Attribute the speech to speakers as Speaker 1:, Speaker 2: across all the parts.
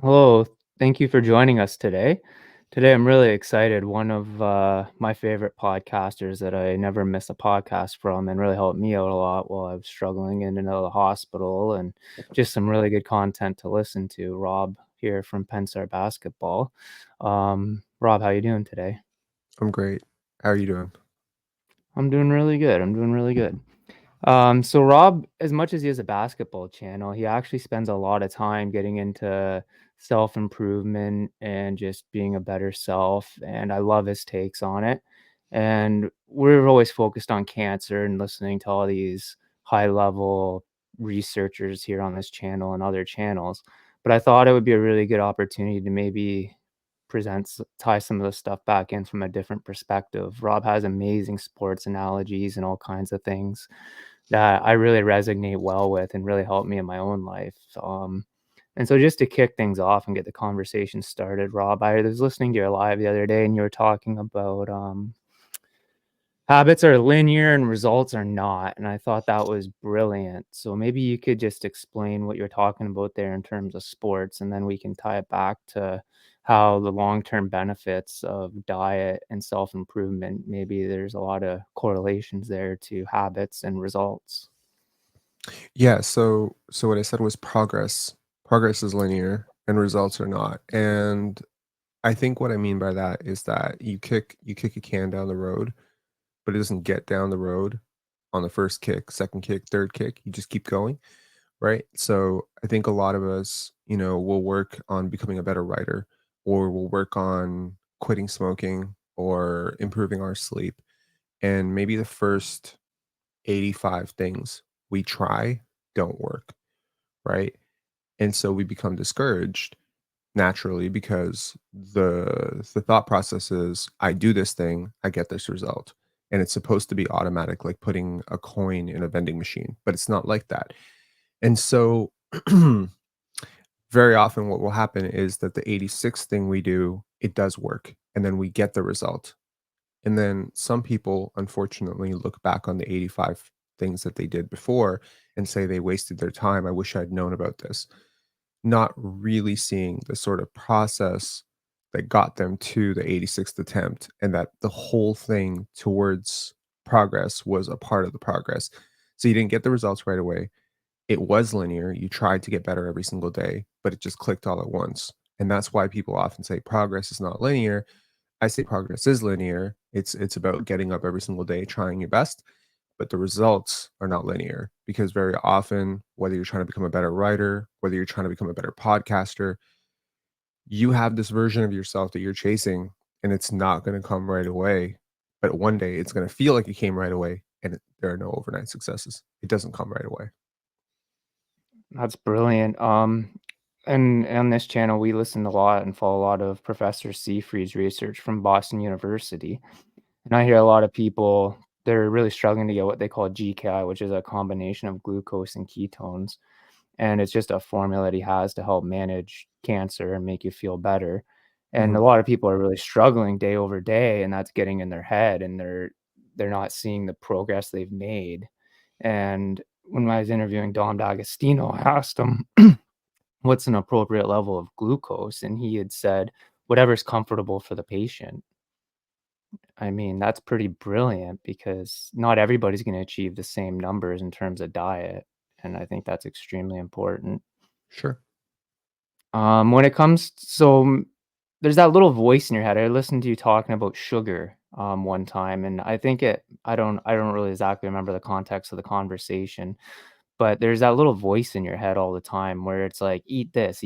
Speaker 1: Hello, thank you for joining us today. Today, I'm really excited. One of my favorite podcasters that I never miss a podcast from and really helped me out a lot while I was struggling in and out of the hospital, and just some really good content to listen to. Rob here from Pensare Basketball. Rob, how you doing today?
Speaker 2: I'm great. How are you doing?
Speaker 1: I'm doing really good. I'm doing really good. So Rob, as much as he has a basketball channel, he actually spends a lot of time getting into self-improvement and just being a better self, and I love his takes on it. And we're always focused on cancer and listening to all these high-level researchers here on this channel and other channels. But I thought it would be a really good opportunity to maybe tie some of the stuff back in from a different perspective. Rob has amazing sports analogies and all kinds of things that I really resonate well with and really helped me in my own life. And so just to kick things off and get the conversation started, Rob, I was listening to your live the other day and you were talking about habits are linear and results are not. And I thought that was brilliant. So maybe you could just explain what you're talking about there in terms of sports, and then we can tie it back to how the long-term benefits of diet and self-improvement, maybe there's a lot of correlations there to habits and results.
Speaker 2: Yeah, so what I said was progress. Progress is linear and results are not. And I think what I mean by that is that you kick a can down the road, but it doesn't get down the road on the first kick, second kick, third kick. You just keep going, right? So I think a lot of us, will work on becoming a better writer, or we'll work on quitting smoking or improving our sleep. And maybe the first 85 things we try don't work, right? And so we become discouraged naturally because the thought process is I do this thing, I get this result. And it's supposed to be automatic, like putting a coin in a vending machine, but it's not like that. And so very often what will happen is that the 86th thing we do, it does work. And then we get the result. And then some people, unfortunately, look back on the 85 things that they did before and say they wasted their time. I wish I'd known about this. Not really seeing the sort of process that got them to the 86th attempt, and that the whole thing towards progress was a part of the progress. So you didn't get the results right away. It was linear. You tried to get better every single day, but it just clicked all at once. And that's why people often say progress is not linear. I say progress is linear. It's about getting up every single day, trying your best, but the results are not linear because very often, whether you're trying to become a better writer, whether you're trying to become a better podcaster, you have this version of yourself that you're chasing, and it's not going to come right away. But one day it's going to feel like it came right away, and there are no overnight successes. It doesn't come right away.
Speaker 1: That's brilliant. And on this channel, we listen a lot and follow a lot of Professor Seyfried's research from Boston University. And I hear a lot of people, they're really struggling to get what they call GKI, which is a combination of glucose and ketones. And it's just a formula that he has to help manage cancer and make you feel better. And a
Speaker 2: Mhm.
Speaker 1: lot of people are really struggling day over day, and that's getting in their head, and they're not seeing the progress they've made. And when I was interviewing Dom D'Agostino, I asked him what's an appropriate level of glucose, and he had said whatever's comfortable for the patient. I mean, that's pretty brilliant because not everybody's going to achieve the same numbers in terms of diet. And I think that's extremely important.
Speaker 2: Sure.
Speaker 1: When it comes there's that little voice in your head. I listened to you talking about sugar, one time, and I think I don't really exactly remember the context of the conversation, but there's that little voice in your head all the time where it's like, eat this."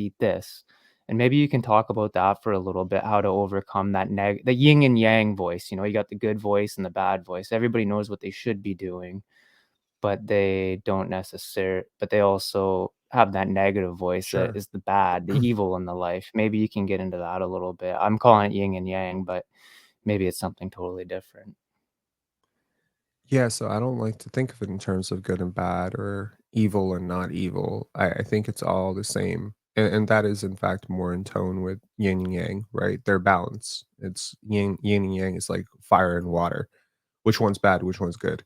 Speaker 1: And maybe you can talk about that for a little bit, how to overcome the yin and yang voice. You know, you got the good voice and the bad voice. Everybody knows what they should be doing, but they also have that negative voice that
Speaker 2: Sure.
Speaker 1: is the evil in the life. Maybe you can get into that a little bit. I'm calling it yin and yang, but maybe it's something totally different.
Speaker 2: Yeah, so I don't like to think of it in terms of good and bad or evil and not evil. I think it's all the same. And that is in fact more in tone with yin and yang, right? They're balance. It's yin and yang is like fire and water. Which one's bad? Which one's good?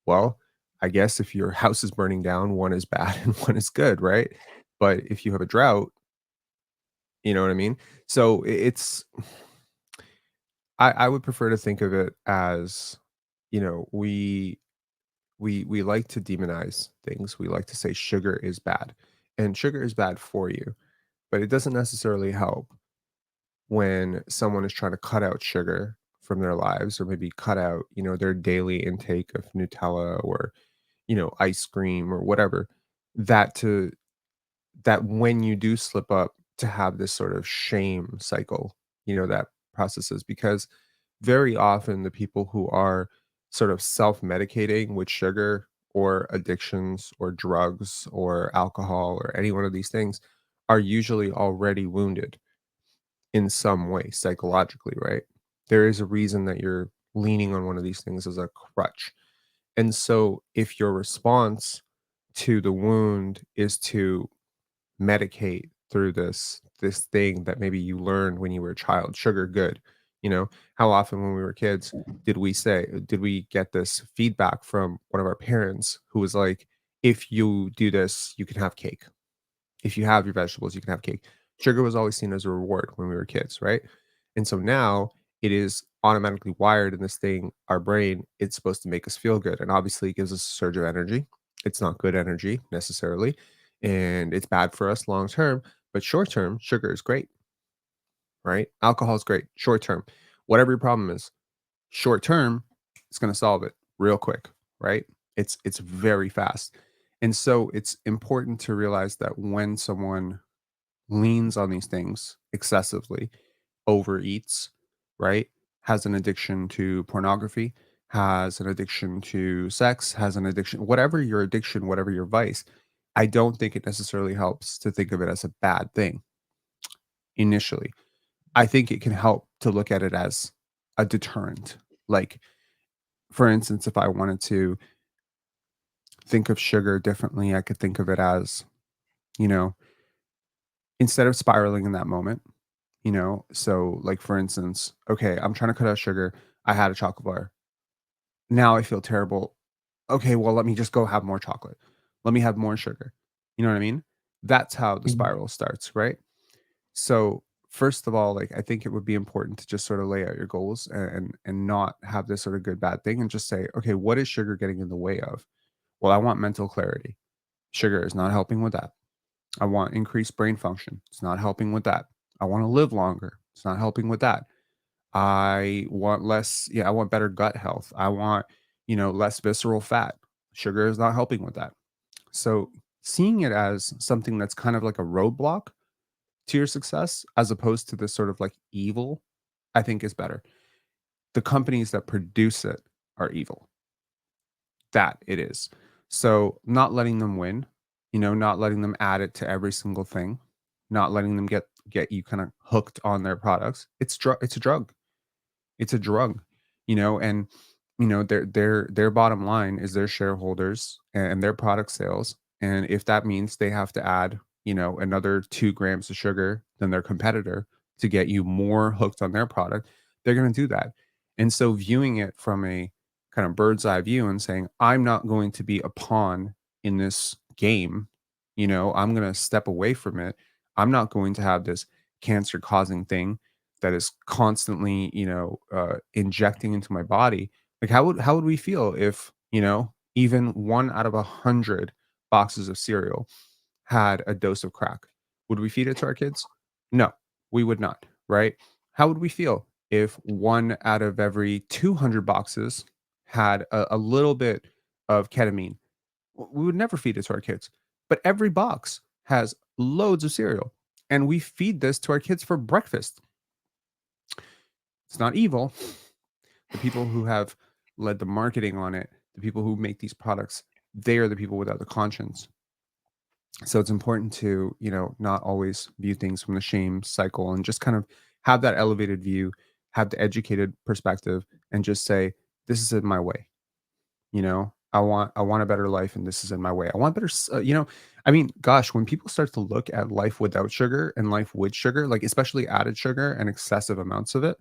Speaker 2: Well, I guess if your house is burning down, one is bad and one is good, right? But if you have a drought, You know what I mean? So it's I would prefer to think of it as, we like to demonize things. We like to say sugar is bad, and sugar is bad for you, but it doesn't necessarily help when someone is trying to cut out sugar from their lives, or maybe cut out, their daily intake of Nutella, or, ice cream, or whatever. That to that when you do slip up, to have this sort of shame cycle, that processes, because very often the people who are sort of self-medicating with sugar, or addictions, or drugs, or alcohol, or any one of these things, are usually already wounded in some way psychologically, right? There is a reason that you're leaning on one of these things as a crutch. And so if your response to the wound is to medicate through this thing that maybe you learned when you were a child, sugar good, how often when we were kids did we get this feedback from one of our parents who was like, if you do this, you can have cake. If you have your vegetables, you can have cake. Sugar was always seen as a reward when we were kids, right? And so now it is automatically wired in this thing, our brain, it's supposed to make us feel good. And obviously, it gives us a surge of energy. It's not good energy necessarily. And it's bad for us long term. But short term, sugar is great, right? Alcohol is great. Short term, whatever your problem is, short term, it's going to solve it real quick, right? It's very fast. And so it's important to realize that when someone leans on these things excessively, overeats, right? Has an addiction to pornography, has an addiction to sex, has an addiction, whatever your addiction, whatever your vice, I don't think it necessarily helps to think of it as a bad thing initially. I think it can help to look at it as a deterrent. Like, for instance, if I wanted to think of sugar differently, I could think of it as, you know, instead of spiraling in that moment, so like for instance, okay, I'm trying to cut out sugar. I had a chocolate bar. Now I feel terrible. Okay, well, let me just go have more chocolate. Let me have more sugar. You know what I mean? That's how the
Speaker 1: Mhm.
Speaker 2: spiral starts, right? So, first of all, like I think it would be important to just sort of lay out your goals, and not have this sort of good bad thing, and just say, okay, what is sugar getting in the way of? Well, I want mental clarity. Sugar is not helping with that. I want increased brain function. It's not helping with that. I want to live longer. It's not helping with that. I want less, yeah, I want better gut health. I want, less visceral fat. Sugar is not helping with that. So seeing it as something that's kind of like a roadblock to your success, as opposed to this sort of like evil, I think is better. The companies that produce it are evil. That it is. So not letting them win, not letting them add it to every single thing, not letting them get you kind of hooked on their products. It's a drug. It's a drug, and their bottom line is their shareholders and their product sales. And if that means they have to add, another 2 grams of sugar than their competitor to get you more hooked on their product, they're going to do that. And so viewing it from a kind of bird's eye view and saying, I'm not going to be a pawn in this game, I'm going to step away from it. I'm not going to have this cancer causing thing that is constantly, injecting into my body. Like how would we feel if, even 1 out of 100 boxes of cereal had a dose of crack? Would we feed it to our kids? No, we would not, right? How would we feel if 1 out of every 200 boxes had a little bit of ketamine? We would never feed it to our kids. But every box has loads of cereal, and we feed this to our kids for breakfast. It's not evil. The people who have led the marketing on it, the people who make these products, they are the people without the conscience. So it's important to, not always view things from the shame cycle, and just kind of have that elevated view, have the educated perspective, and just say, this is in my way. I want a better life, and this is in my way. I want better, I mean, gosh, when people start to look at life without sugar and life with sugar, like especially added sugar and excessive amounts of it,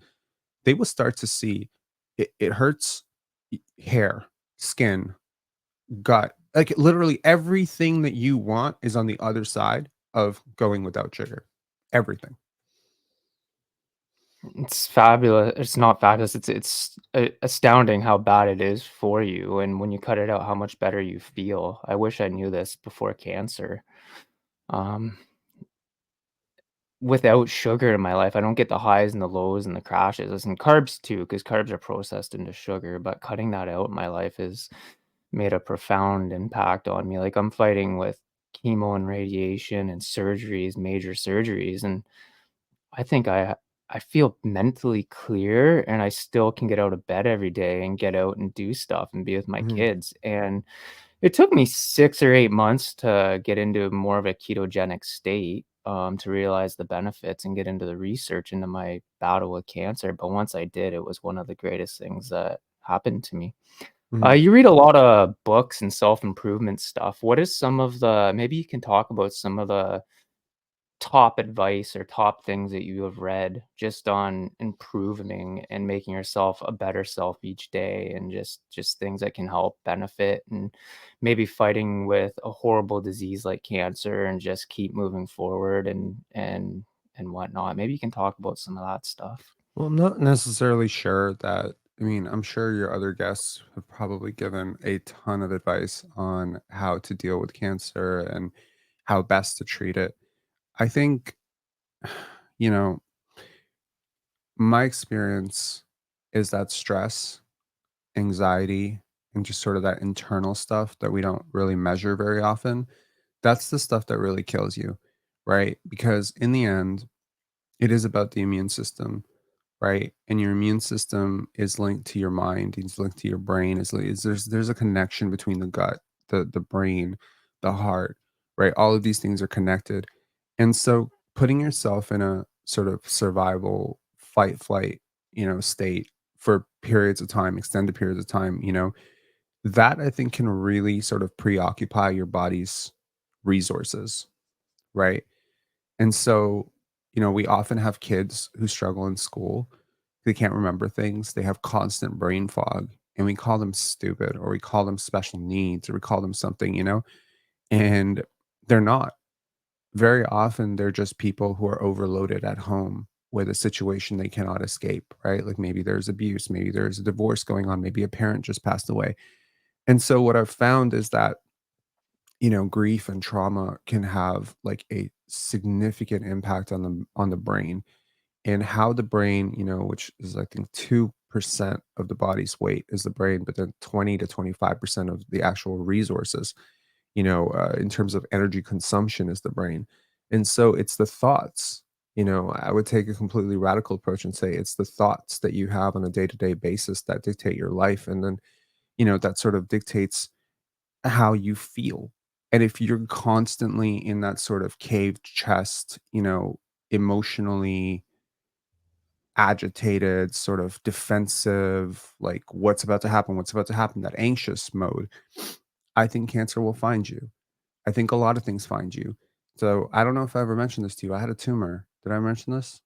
Speaker 2: they will start to see it hurts hair, skin, gut. Like literally everything that you want is on the other side of going without sugar. Everything.
Speaker 1: It's fabulous. It's not fabulous. Astounding how bad it is for you, and when you cut it out, how much better you feel. I wish I knew this before cancer. Um, Without sugar in my life, I don't get the highs and the lows and the crashes, and carbs too, because carbs are processed into sugar, but cutting that out in my life has made a profound impact on me. Like, I'm fighting with chemo and radiation and surgeries, major surgeries, and I think I feel mentally clear, and I still can get out of bed every day and get out and do stuff and be with my
Speaker 2: Mhm,
Speaker 1: kids, and it took me 6 or 8 months to get into more of a ketogenic state, to realize the benefits and get into the research into my battle with cancer, but once I did, it was one of the greatest things that happened to me.
Speaker 2: mhm.
Speaker 1: You read a lot of books and self-improvement stuff. What is some of the maybe you can talk about some of the top advice or top things that you have read just on improving and making yourself a better self each day, and just things that can help benefit and maybe fighting with a horrible disease like cancer and just keep moving forward and whatnot. Maybe you can talk about some of that stuff.
Speaker 2: Well, I'm not necessarily sure that I mean, I'm sure your other guests have probably given a ton of advice on how to deal with cancer and how best to treat it. I think, you know, my experience is that stress, anxiety, and just sort of that internal stuff that we don't really measure very often, that's the stuff that really kills you, right? Because in the end, it is about the immune system, right? And your immune system is linked to your mind, it's linked to your brain. There's a connection between the gut, the brain, the heart, right? All of these things are connected. And so putting yourself in a sort of survival fight flight, state for periods of time, extended periods of time, that I think can really sort of preoccupy your body's resources, right? And so, we often have kids who struggle in school. They can't remember things. They have constant brain fog, and we call them stupid, or we call them special needs, or we call them something, and they're not. Very often, they're just people who are overloaded at home with a situation they cannot escape, right? Like maybe there's abuse, maybe there's a divorce going on, maybe a parent just passed away. And so, what I've found is that grief and trauma can have like a significant impact on the brain, and how the brain, which is I think 2% of the body's weight is the brain, but then 20 to 25% of the actual resources, in terms of energy consumption is the brain. And so it's the thoughts. I would take a completely radical approach and say it's the thoughts that you have on a day-to-day basis that dictate your life, and then that sort of dictates how you feel. And if you're constantly in that sort of caved chest, emotionally agitated, sort of defensive, like what's about to happen, that anxious mode, I think cancer will find you. I think a lot of things find you. So I don't know if I ever mentioned this to you. I had a tumor. Did I mention this?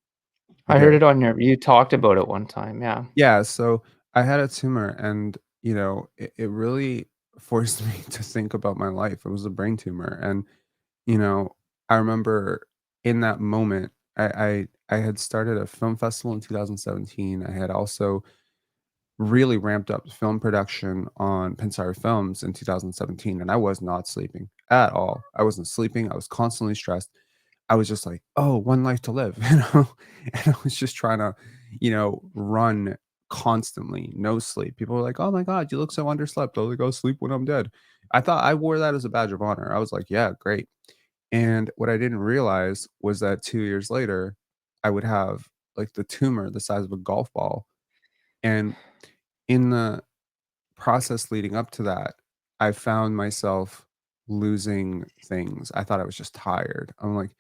Speaker 2: I
Speaker 1: I heard
Speaker 2: did.
Speaker 1: it on your you talked about it one time, yeah.
Speaker 2: Yeah. So I had a tumor, and, it really forced me to think about my life. It was a brain tumor. And You know, I remember in that moment, I had started a film festival in 2017. I had also really ramped up film production on Pensare Films in 2017, and I was not sleeping at all. I wasn't sleeping. I was constantly stressed. I was just like, "Oh, one life to live," And I was just trying to, run constantly, no sleep. People were like, "Oh my god, you look so underslept." I was like, "I'll sleep when I'm dead." I thought I wore that as a badge of honor. I was like, "Yeah, great." And what I didn't realize was that 2 years later, I would have, like, the tumor the size of a golf ball, and in the process leading up to that, I found myself losing things. I thought I was just tired. I'm like,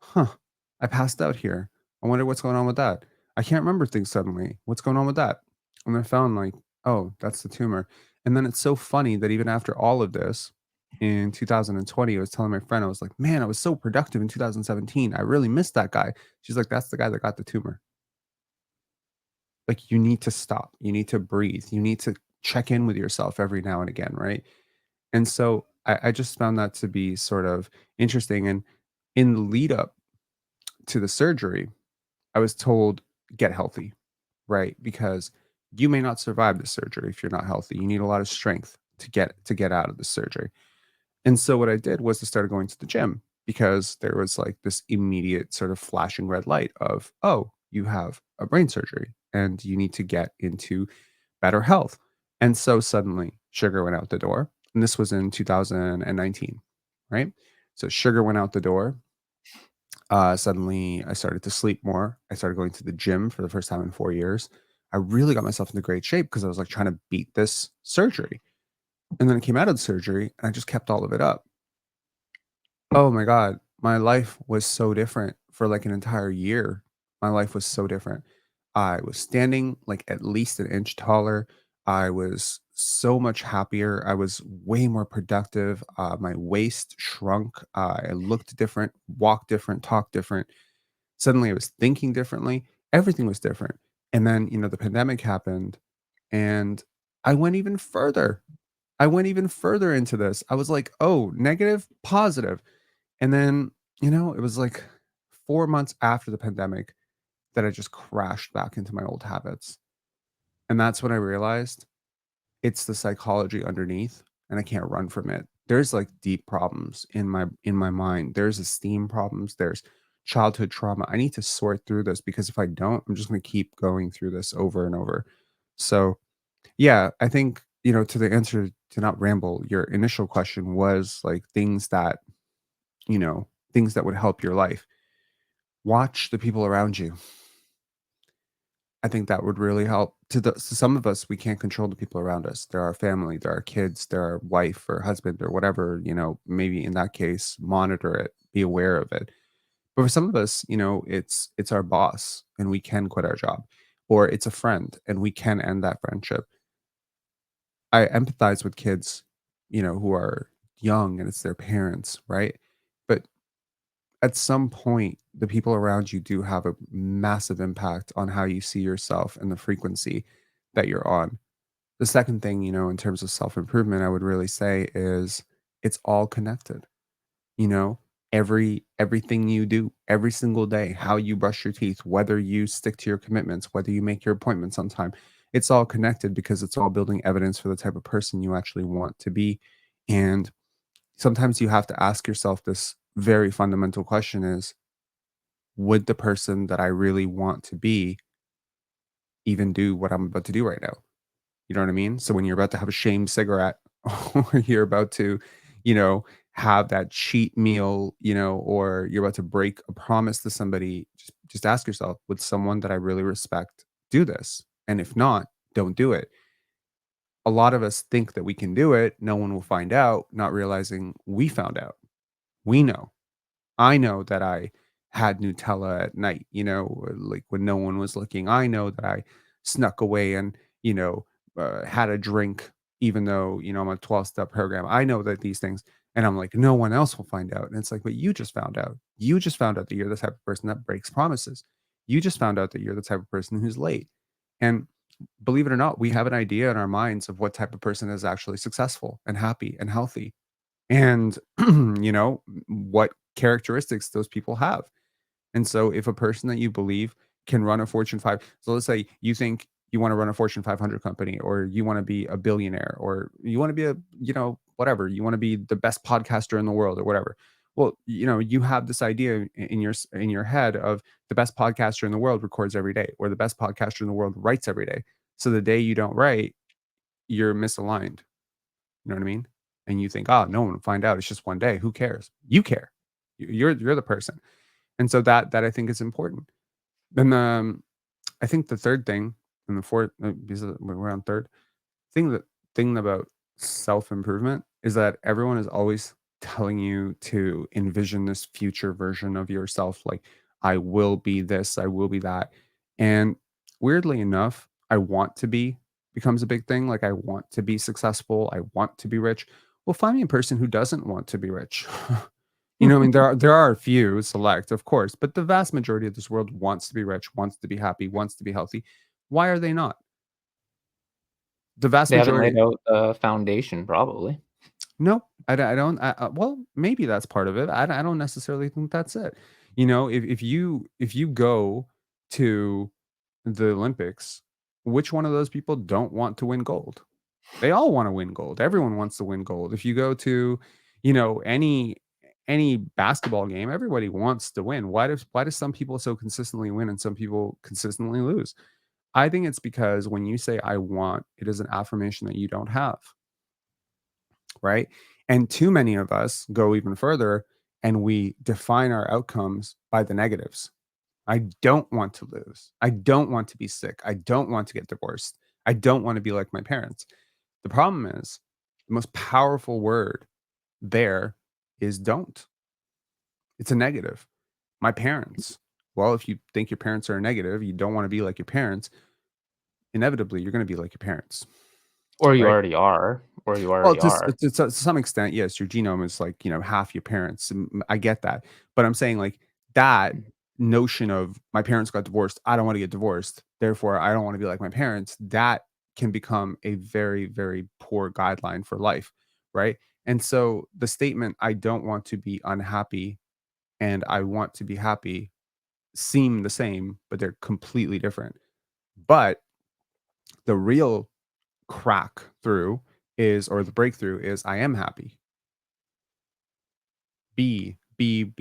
Speaker 2: "Huh, I passed out here. I wonder what's going on with that. I can't remember things suddenly. What's going on with that?" And I found like, "Oh, that's the tumor." And then it's so funny that even after all of this, in 2020, I was telling my friend, I was like, "Man, I was so productive in 2017. I really missed that guy." She's like, "That's the guy that got the tumor." Like, you need to stop. You need to breathe. You need to check in with yourself every now and again, right? And so I just found that to be sort of interesting. And in the lead up to the surgery, I was told, get healthy, right? Because you may not survive the surgery if you're not healthy. You need a lot of strength to get out of the surgery. And so what I did was I started going to the gym because there was like this immediate sort of flashing red light of, oh, you have a brain surgery and you need to get into better health. And so suddenly sugar went out the door. And this was in 2019, right? So sugar went out the door. Suddenly I started to sleep more. I started going to the gym for the first time in 4 years. I really got myself into great shape because I was like trying to beat this surgery. And then I came out of the surgery and I just kept all of it up. Oh my god, my life was so different for, like, an entire year. My life was so different. I was standing, like, at least an inch taller. I was so much happier. I was way more productive. My waist shrunk. I looked different, walked different, talked different. Suddenly, I was thinking differently. Everything was different. And then, the pandemic happened, and I went even further. I went even further into this. I was like, "Oh, negative, positive." And then, it was like 4 months after the pandemic that I just crashed back into my old habits. And that's when I realized it's the psychology underneath and I can't run from it. There's like deep problems in my mind. There's esteem problems, there's childhood trauma. I need to sort through this because if I don't, I'm just going to keep going through this over and over. So, yeah, I think, to the answer to not ramble, your initial question was like you know, things that would help your life. Watch the people around you. I think that would really help. To some of us, we can't control the people around us. They're our family, they're our kids, they're our wife or husband or whatever, maybe in that case, monitor it, be aware of it. But for some of us, it's our boss and we can quit our job. Or it's a friend and we can end that friendship. I empathize with kids, who are young and it's their parents, right? But at some point, the people around you do have a massive impact on how you see yourself and the frequency that you're on. The second thing, in terms of self improvement, I would really say is it's all connected. You know, everything you do every single day, how you brush your teeth, whether you stick to your commitments, whether you make your appointments on time, it's all connected because it's all building evidence for the type of person you actually want to be. And sometimes you have to ask yourself this very fundamental question is would the person that I really want to be even do what I'm about to do right now? You know what I mean? So when you're about to have a shame cigarette or you're about to, you know, have that cheat meal, or you're about to break a promise to somebody, just ask yourself, would someone that I really respect do this? And if not, don't do it. A lot of us think that we can do it. No one will find out, not realizing we found out. We know. I know that I had Nutella at night, like when no one was looking. I know that I snuck away and, had a drink, even though, I'm a 12-step program. I know that these things, and I'm like, no one else will find out. And it's like, but you just found out. You just found out that you're the type of person that breaks promises. You just found out that you're the type of person who's late. And believe it or not, we have an idea in our minds of what type of person is actually successful and happy and healthy and what characteristics those people have. And so if a person that you believe can run a Fortune 5, so let's say you think you want to run a Fortune 500 company, or you want to be a billionaire, or you want to be whatever, you want to be the best podcaster in the world or whatever. Well, you have this idea in your head of the best podcaster in the world records every day, or the best podcaster in the world writes every day. So the day you don't write, you're misaligned. You know what I mean? And you think, "Oh, no one will find out. It's just one day. Who cares?" You care. You're the person. And so that I think is important. Then, I think the third thing and the fourth, because we're on third, thing about self-improvement is that everyone is always telling you to envision this future version of yourself, like, "I will be this, I will be that." And weirdly enough, "I want to be" becomes a big thing, like, "I want to be successful, I want to be rich." Well, find me a person who doesn't want to be rich. I mean, there are a few select, of course, but the vast majority of this world wants to be rich, wants to be happy, wants to be healthy. Why are they not? The vast
Speaker 1: They haven't laid
Speaker 2: majority.
Speaker 1: out the foundation, probably.
Speaker 2: No, I don't. Well, maybe that's part of it. I don't necessarily think that's it. If you go to
Speaker 3: the Olympics, which one of those people don't want to win gold? They all wanna win gold. Everyone wants to win gold. If you go to, any basketball game, everybody wants to win. Why does some people so consistently win and some people consistently lose? I think it's because when you say "I want," it is an affirmation that you don't have, right? And too many of us go even further and we define our outcomes by the negatives. I don't want to lose. I don't want to be sick. I don't want to get divorced. I don't want to be like my parents. The problem is the most powerful word there is don't. It's a negative. My parents. Well, if you think your parents are a negative, you don't want to be like your parents, inevitably you're going to be like your parents,
Speaker 1: Or you
Speaker 3: right?
Speaker 1: already are, or you
Speaker 3: Well,
Speaker 1: already
Speaker 3: to,
Speaker 1: are.
Speaker 3: to some extent, yes, your genome is like, half your parents. I get that. But I'm saying like that
Speaker 1: Mhm.
Speaker 3: notion of my parents got divorced. I don't want to get divorced. Therefore, I don't want to be like my parents. That can become a very, very poor guideline for life. Right. And so the statement, I don't want to be unhappy and I want to be happy seem the same, but they're completely different. But the real crack through is, or the breakthrough is, I am happy. Be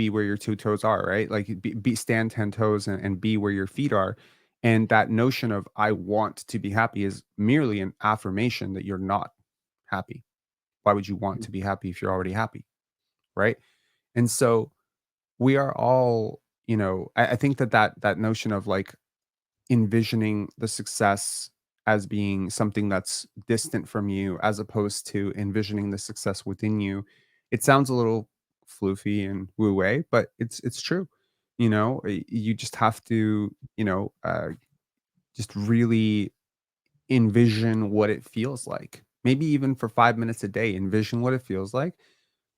Speaker 3: where your 2 toes are, right? Like, be stand 10 toes and be where your feet are, and that notion of "I want to be happy" is merely an affirmation that you're not happy. Why would you want
Speaker 1: Mhm.
Speaker 3: to be happy if you're already happy, right? And so, we are all, I think that notion of, like, envisioning the success as being something that's distant from you as opposed to envisioning the success within you. It sounds a little floofy and woo way, but it's true. You just have to, just really envision what it feels like. Maybe even for 5 minutes a day, envision what it feels like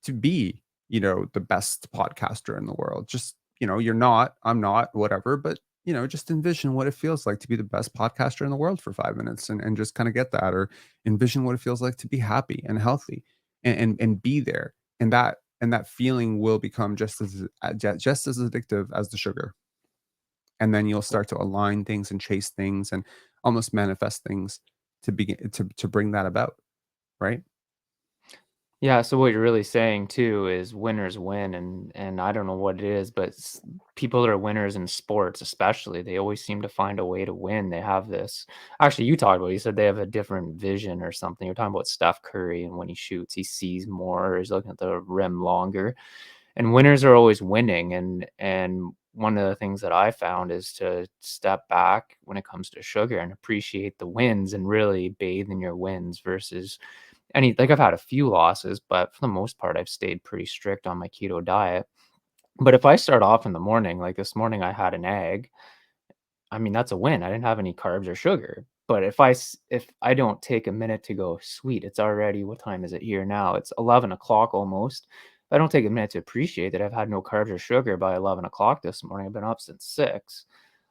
Speaker 3: to be, the best podcaster in the world. Just, you're not, I'm not, whatever, but just envision what it feels like to be the best podcaster in the world for 5 minutes and just kind of get that, or envision what it feels like to be happy and healthy and be there. And that feeling will become just as addictive as the sugar. And then you'll start to align things and chase things and almost manifest things to begin to bring that about, right?
Speaker 1: Yeah, so what you're really saying too is winners win, and I don't know what it is, but people that are winners in sports, especially, they always seem to find a way to win. They have this. Actually, you talked about. You said they have a different vision or something. You're talking about Steph Curry, and when he shoots, he sees more. He's looking at the rim longer, and winners are always winning. And one of the things that I found is to step back when it comes to sugar and appreciate the wins and really bathe in your wins versus like, I've had a few losses, but for the most part, I've stayed pretty strict on my keto diet. But if I start off in the morning, like this morning I had an egg, I mean, that's a win. I didn't have any carbs or sugar. But if I don't take a minute to go, "Sweet, it's already" what time is it here now? It's 11 o'clock almost. If I don't take a minute to appreciate that I've had no carbs or sugar by 11 o'clock this morning, I've been up since 6,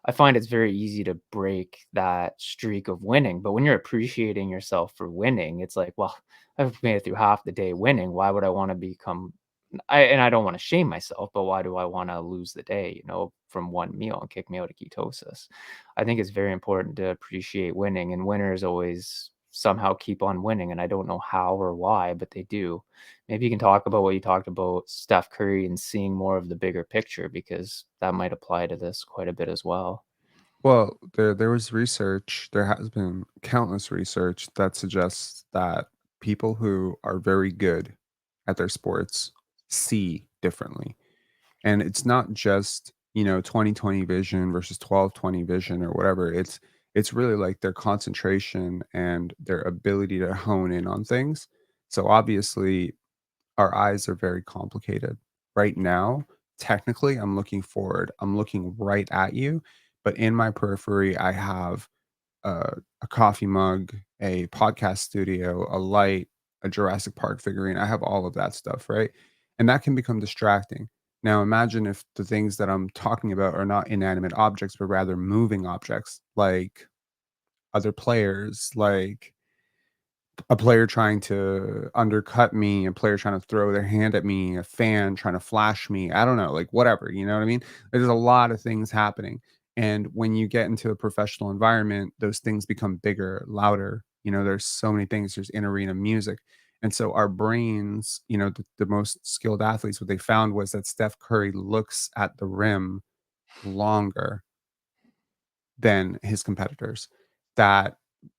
Speaker 1: I find it's very easy to break that streak of winning. But when you're appreciating yourself for winning, it's like, "Well, I've made it through half the day winning. Why would I wanna become" I don't wanna shame myself, but why do I wanna lose the day, from one meal and kick me out of ketosis? I think it's very important to appreciate winning, and winners always somehow keep on winning, and I don't know how or why, but they do. Maybe you can talk about what you talked about Steph Curry and seeing more of the bigger picture because that might apply to this quite a bit as well.
Speaker 2: Well, there was research, there has been countless research that suggests that people who are very good at their sports see differently. And it's not just, 20/20 vision versus 12/20 vision or whatever. It's really like their concentration and their ability to hone in on things. So obviously our eyes are very complicated. Right now, technically, I'm looking forward. I'm looking right at you, but in my periphery, I have a coffee mug, a podcast studio, a light, a Jurassic Park figurine. I have all of that stuff, right? And that can become distracting. Now, imagine if the things that I'm talking about are not inanimate objects, but rather moving objects, like other players, like a player trying to undercut me, a player trying to throw their hand at me, a fan trying to flash me. I don't know, like whatever, you know what I mean? There's a lot of things happening.
Speaker 3: And when you get into a professional environment, those things become bigger, louder. There's so many things. There's in arena music. And so our brains, the most skilled athletes, what they found was that Steph Curry looks at the rim longer than his competitors. That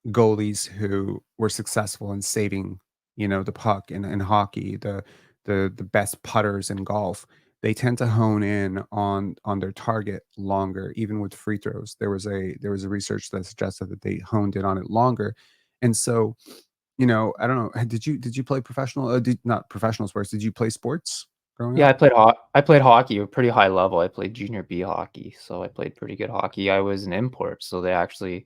Speaker 3: goalies who were successful in saving, the puck in hockey, the best putters in golf, they tend to hone in on their target longer, even with free throws. There was a research that suggested that they honed in on it longer. And so, I don't know, did you play professional not professional sports, did you play sports growing
Speaker 1: Yeah,
Speaker 3: up?
Speaker 1: I played hockey at a pretty high level. I played junior B hockey, so I played pretty good hockey. I was an import, so they actually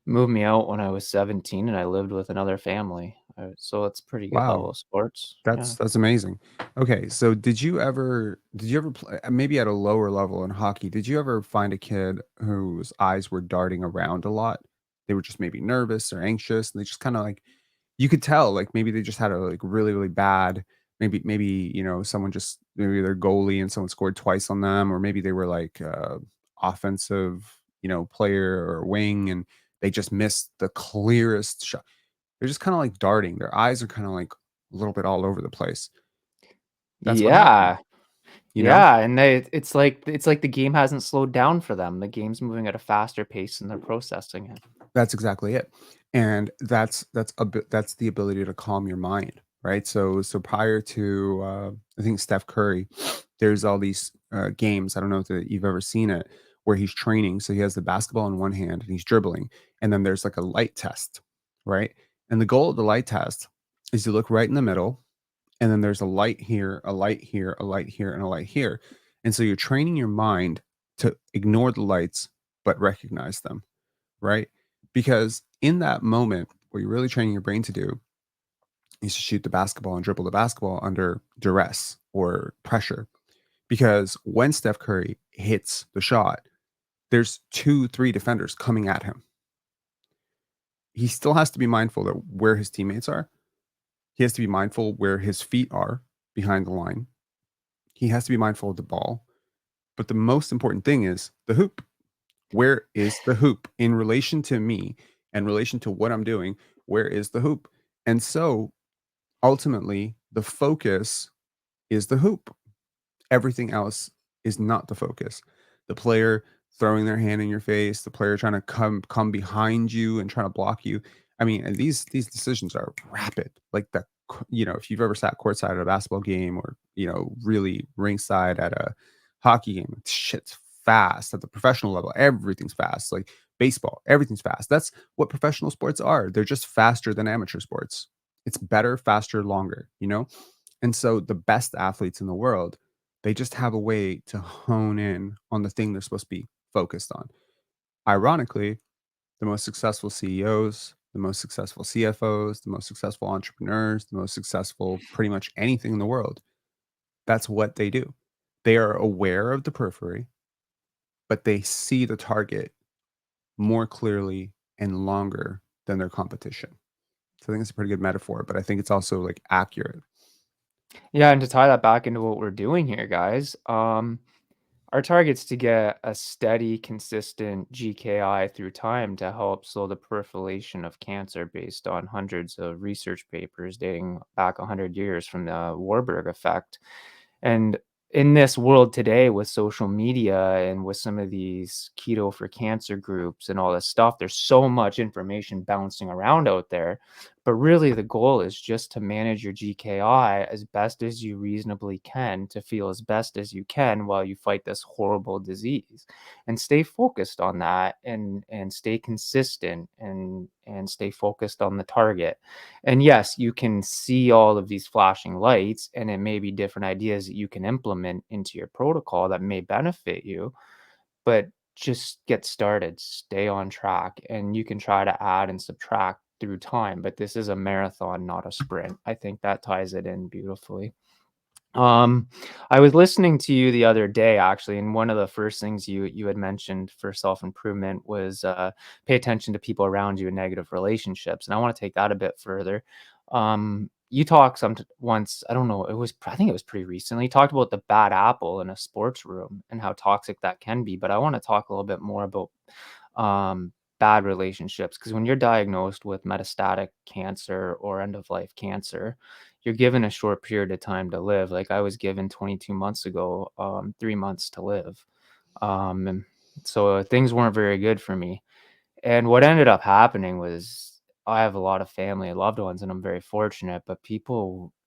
Speaker 1: moved me out when I was 17, and I lived with another family. So it's pretty good level
Speaker 3: Wow.
Speaker 1: of sports.
Speaker 3: That's
Speaker 1: Yeah.
Speaker 3: that's amazing. Okay, so did you ever play maybe at a lower level in hockey, did you ever find a kid whose eyes were darting around a lot? They were just maybe nervous or anxious, and they just kinda, like, you could tell, like, maybe they just had a, like, really, really bad, maybe, someone just maybe their goalie and someone scored twice on them, or maybe they were, like, offensive, player or wing, and they just missed the clearest shot. They're just kinda, like, darting. Their eyes are kinda, like, a little bit all over the place. That's what happened,
Speaker 1: Yeah.
Speaker 3: you know?
Speaker 1: Yeah, and it's like the game hasn't slowed down for them. The game's moving at a faster pace, and they're processing it.
Speaker 3: That's exactly it. And that's the ability to calm your mind, right? So prior to, I think Steph Curry, there's all these, games, I don't know if you've ever seen it, where he's training. So he has the basketball in one hand and he's dribbling, and then there's like a light test, right? And the goal of the light test is to look right in the middle, and then there's a light here, a light here, a light here, and a light here. And so you're training your mind to ignore the lights but recognize them, right? Because in that moment, what you're really training your brain to do is to shoot the basketball and dribble the basketball under duress or pressure. Because when Steph Curry hits the shot, there's 2, 3 defenders coming at him. He still has to be mindful that where his teammates are. He has to be mindful where his feet are behind the line. He has to be mindful of the ball. But the most important thing is the hoop. Where is the hoop in relation to me and relation to what I'm doing? Where is the hoop? And so ultimately, the focus is the hoop. Everything else is not the focus. The player throwing their hand in your face, the player trying to come behind you and trying to block you. I mean, and these decisions are rapid. Like if you've ever sat courtside at a basketball game, or really ringside at a hockey game, shit's fast at the professional level. Everything's fast. Like baseball, everything's fast. That's what professional sports are. They're just faster than amateur sports. It's better, faster, longer. And so the best athletes in the world, they just have a way to hone in on the thing they're supposed to be focused on. Ironically, the most successful CEOs, the most successful CFOs, the most successful entrepreneurs, the most successful pretty much anything in the world, that's what they do. They are aware of the periphery, but they see the target more clearly and longer than their competition. So I think it's a pretty good metaphor, but I think it's also like accurate.
Speaker 1: Yeah, and to tie that back into what we're doing here, guys, our target's to get a steady, consistent GKI through time to help slow the proliferation of cancer based on hundreds of research papers dating back 100 years from the Warburg effect. And in this world today with social media and with some of these keto for cancer groups and all this stuff, there's so much information bouncing around out there. But really, the goal is just to manage your GKI as best as you reasonably can to feel as best as you can while you fight this horrible disease, and stay focused on that, and stay consistent, and stay focused on the target. And yes, you can see all of these flashing lights, and it may be different ideas that you can implement into your protocol that may benefit you, but just get started, stay on track, and you can try to add and subtract through time. But this is a marathon, not a sprint. I think that ties it in beautifully. Um, I was listening to you the other day, actually, and one of the first things you had mentioned for self-improvement was pay attention to people around you in negative relationships. And I want to take that a bit further. you talked once, I don't know, I think it was pretty recently, you talked about the bad apple in a sports room and how toxic that can be, but I wanna talk a little bit more about, bad relationships, because when you're diagnosed with metastatic cancer or end of life cancer, you're given a short period of time to live. Like, I was given 22 months ago, 3 months to live, and so things weren't very good for me. And what ended up happening was I have a lot of family and loved ones, and I'm very fortunate, but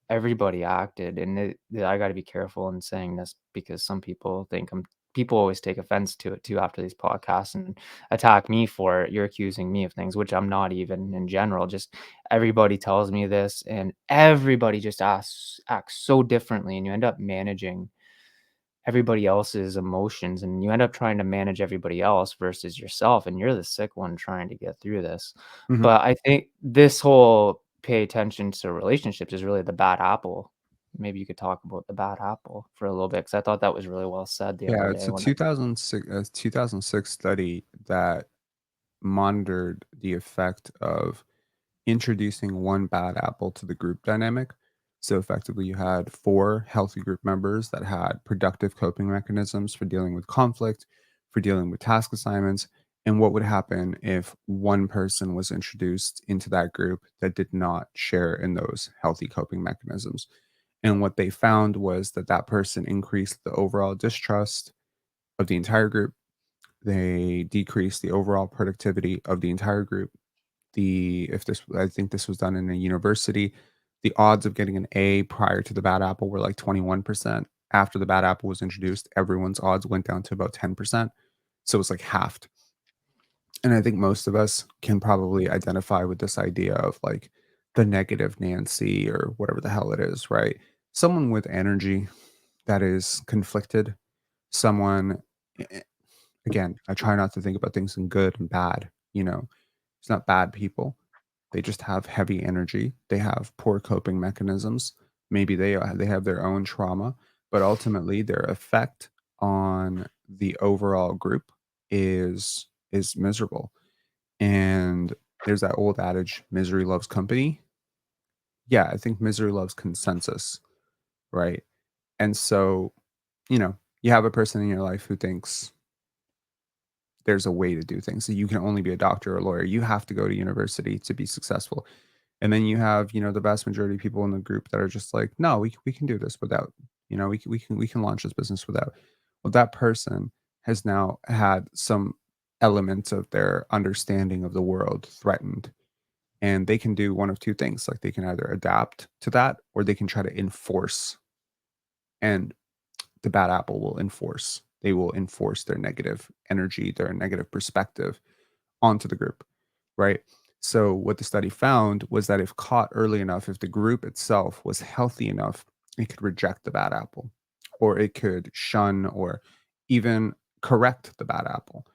Speaker 1: everybody acted, and I gotta be careful in saying this because some people think people always take offense to it too after these podcasts and attack me for it. You're accusing me of things, which I'm not even in general. Just everybody tells me this, and everybody just acts so differently, and you end up managing everybody else's emotions, and you end up trying to manage everybody else versus yourself, and you're the sick one trying to get through this.
Speaker 3: Mhm.
Speaker 1: But I think this whole pay attention to relationships is really the bad apple. Maybe you could talk about the bad apple for a little bit, because I thought that was really well said the
Speaker 3: Yeah,
Speaker 1: other
Speaker 3: it's
Speaker 1: day
Speaker 3: a
Speaker 1: when I
Speaker 3: 2006 study that monitored the effect of introducing one bad apple to the group dynamic. So effectively, you had four healthy group members that had productive coping mechanisms for dealing with conflict, for dealing with task assignments, and what would happen if one person was introduced into that group that did not share in those healthy coping mechanisms. And what they found was that that person increased the overall distrust of the entire group. They decreased the overall productivity of the entire group. If this I think this was done in a university, the odds of getting an A prior to the bad apple were like 21%. After the bad apple was introduced, everyone's odds went down to about 10%. So it's like halved. And I think most of us can probably identify with this idea of like the negative Nancy or whatever the hell it is, right? Someone with energy that is conflicted, someone a- again, I try not to think about things in good and bad, it's not bad people. They just have heavy energy. They have poor coping mechanisms. Maybe they have their own trauma, but ultimately their effect on the overall group is miserable. And there's that old adage, misery loves company. Yeah, I think misery loves consensus, right? And so, you have a person in your life who thinks there's a way to do things. So you can only be a doctor or a lawyer. You have to go to university to be successful. And then you have, the vast majority of people in the group that are just like, no, we can do this without, we can launch this business without. Well, that person has now had some elements of their understanding of the world threatened. And they can do one of two things. Like they can either adapt to that or they can try to enforce. And the bad apple will enforce. They will enforce their negative energy, their negative perspective onto the group, right? So, what the study found was that if caught early enough, if the group itself was healthy enough, it could reject the bad apple, or it could shun or even correct the bad apple.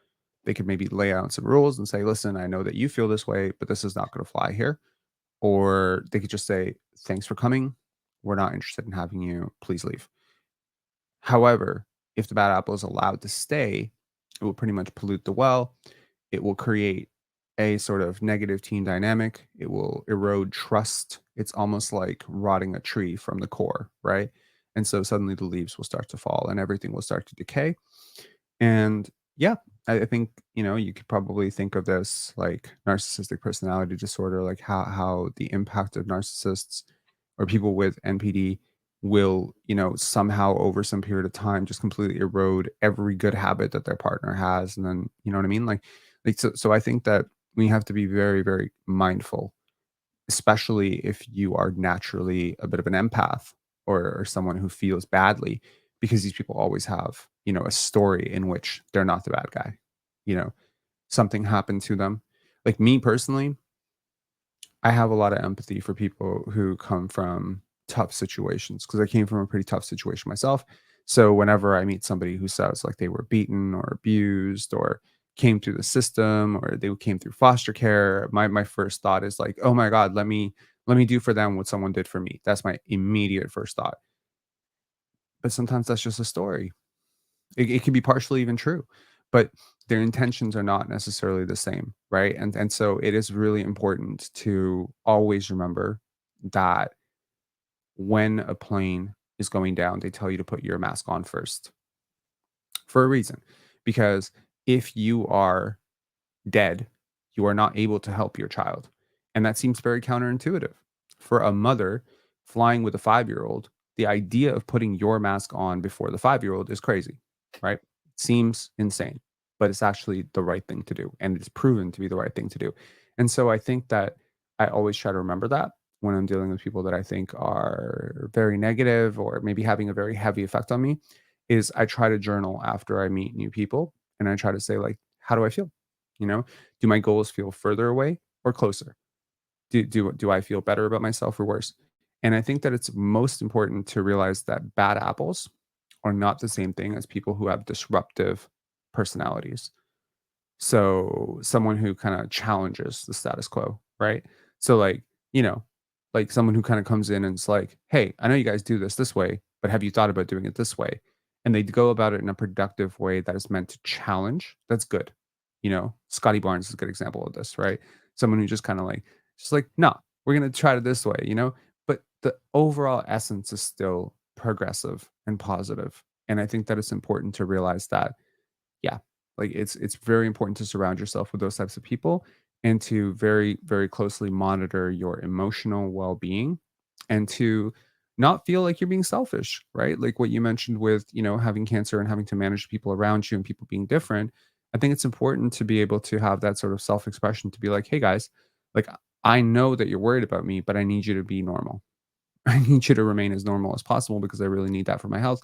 Speaker 3: They could maybe lay out some rules and say, listen, I know that you feel this way, but this is not going to fly here. Or they could just say, thanks for coming. We're not interested in having you. Please leave. However, if the bad apple is allowed to stay, it will pretty much pollute the well. It will create a sort of negative team dynamic. It will erode trust. It's almost like rotting a tree from the core, right? And so suddenly the leaves will start to fall and everything will start to decay. And yeah, I think, you could probably think of this like narcissistic personality disorder, like how the impact of narcissists or people with NPD will, somehow over some period of time just completely erode every good habit that their partner has. And then, you know what I mean? So I think that we have to be very, very mindful, especially if you are naturally a bit of an empath or someone who feels badly, because these people always have, a story in which they're not the bad guy. You know, something happened to them. Like me personally, I have a lot of empathy for people who come from tough situations because I came from a pretty tough situation myself. So whenever I meet somebody who says like they were beaten or abused or came through the system or they came through foster care, my first thought is like, oh my God, let me do for them what someone did for me. That's my immediate first thought. But sometimes that's just a story. It can be partially even true, but their intentions are not necessarily the same, right? And so it is really important to always remember that when a plane is going down, they tell you to put your mask on first for a reason. Because if you are dead, you are not able to help your child. And that seems very counterintuitive. For a mother flying with a 5-year-old, the idea of putting your mask on before the 5-year-old is crazy, right? Seems insane, but it's actually the right thing to do. And it's proven to be the right thing to do. And so I think that I always try to remember that when I'm dealing with people that I think are very negative or maybe having a very heavy effect on me, is I try to journal after I meet new people and I try to say, like, how do I feel? You know, do my goals feel further away or closer? Do I feel better about myself or worse? And I think that it's most important to realize that bad apples are not the same thing as people who have disruptive personalities. So someone who kind of challenges the status quo, right? So like, you know, like someone who kind of comes in and it's like, "Hey, I know you guys do this way, but have you thought about doing it this way?" And they go about it in a productive way that is meant to challenge. That's good. Scotty Barnes is a good example of this, right? Someone who just kind of like, just like, "No, we're going to try it this way." But the overall essence is still progressive and positive. And I think that it's important to realize that, yeah, like it's very important to surround yourself with those types of people and to very, very closely monitor your emotional well-being and to not feel like you're being selfish, right? Like what you mentioned with, having cancer and having to manage people around you and people being different. I think it's important to be able to have that sort of self-expression to be like, "Hey guys, like I know that you're worried about me, but I need you to be normal. I need you to remain as normal as possible because I really need that for my health."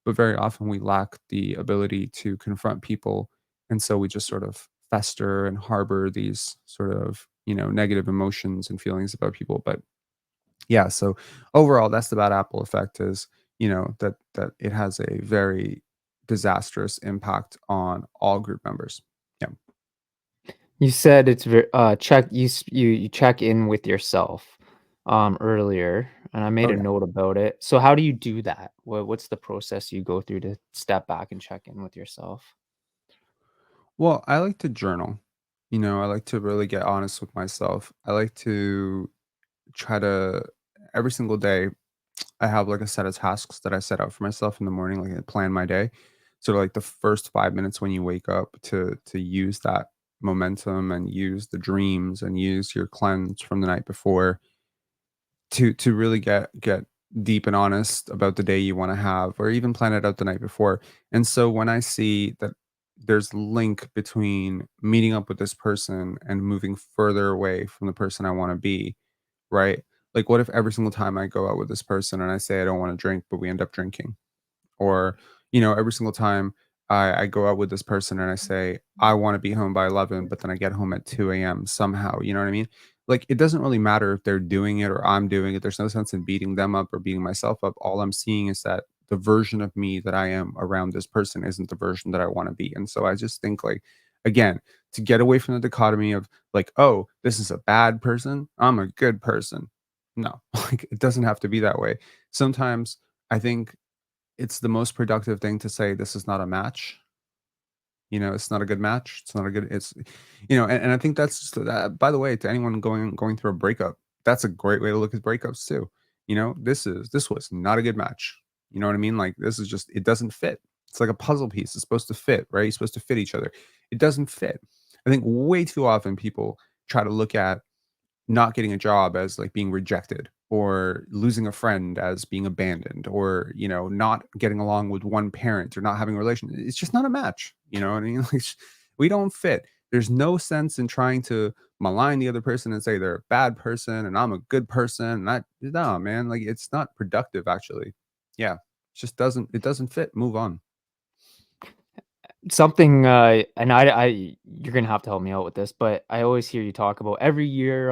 Speaker 3: But very often we lack the ability to confront people. And so we just sort of fester and harbor these sort of, negative emotions and feelings about people. But yeah, so overall, that's the bad apple effect is, that it has a very disastrous impact on all group members. Yeah.
Speaker 1: You said it's check you check in with yourself, earlier, and I made
Speaker 3: Oh
Speaker 1: a
Speaker 3: yeah.
Speaker 1: note about it. So how do you do that? What's the process you go through to step back and check in with yourself?
Speaker 3: Well, I like to journal. I like to really get honest with myself. I like to try to every single day I have like a set of tasks that I set out for myself in the morning, like I plan my day. So like the first 5 minutes when you wake up to use that momentum and use the dreams and use your cleanse from the night before to really get deep and honest about the day you want to have or even plan it out the night before. And so when I see that there's link between meeting up with this person and moving further away from the person I want to be, right? Like, what if every single time I go out with this person and I say I don't want to drink, but we end up drinking? Or, every single time I go out with this person and I say I want to be home by 11, but then I get home at 2 a.m. somehow, you know what I mean? Like, it doesn't really matter if they're doing it or I'm doing it. There's no sense in beating them up or beating myself up. All I'm seeing is that the version of me that I am around this person isn't the version that I want to be. And so I just think, like, again, to get away from the dichotomy of like, oh, this is a bad person, I'm a good person. No, like it doesn't have to be that way. Sometimes I think it's the most productive thing to say, "This is not a match." It's not a good match. It's not a good it's and I think that's just that, by the way, to anyone going through a breakup, that's a great way to look at breakups too. This was not a good match. You know what I mean? Like this is just it doesn't fit. It's like a puzzle piece. It's supposed to fit, right? You're supposed to fit each other. It doesn't fit. I think way too often people try to look at not getting a job as like being rejected or losing a friend as being abandoned or not getting along with one parent or not having a relation. It's just not a match, you know what I mean? Like we don't fit. There's no sense in trying to malign the other person and say they're a bad person and I'm a good person and I no man, like it's not productive actually. Yeah, it just doesn't fit. Move on.
Speaker 1: Something, and you're gonna have to help me out with this, but I always hear you talk about every year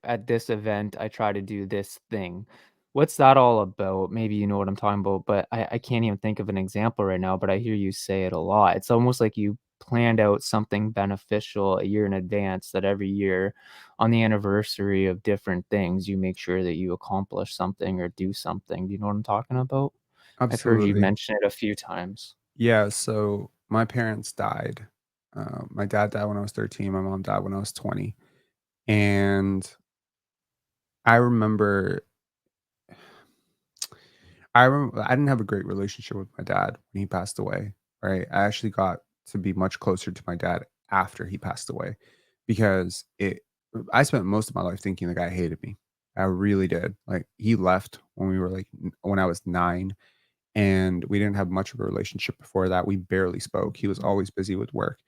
Speaker 1: at this event, I try to do this thing. What's that all about? Maybe you know what I'm talking about, but I can't even think of an example right now, but I hear you say it a lot. It's almost like you planned out something beneficial a year in advance that every year on the anniversary of different things, you make sure that you accomplish something or do something. Do you know what I'm talking about? I've heard you
Speaker 3: Absolutely.
Speaker 1: mention it a few times.
Speaker 3: Yeah, so my parents died. My dad died when I was 13. My mom died when I was 20. And I remember I remember I didn't have a great relationship with my dad when he passed away, right? I actually got to be much closer to my dad after he passed away because I spent most of my life thinking the guy hated me. I really did. Like he left when we were like when I was 9, and we didn't have much of a relationship before that. We barely spoke. He was always busy with work.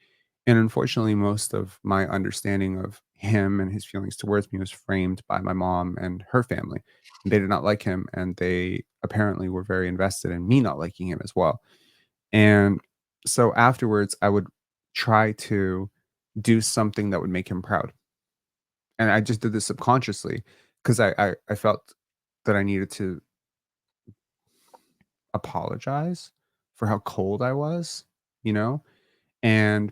Speaker 3: And unfortunately, most of my understanding of him and his feelings towards me was framed by my mom and her family. They did not like him, and they apparently were very invested in me not liking him as well. And so afterwards, I would try to do something that would make him proud. And I just did this subconsciously because I felt that I needed to apologize for how cold I was, you know? And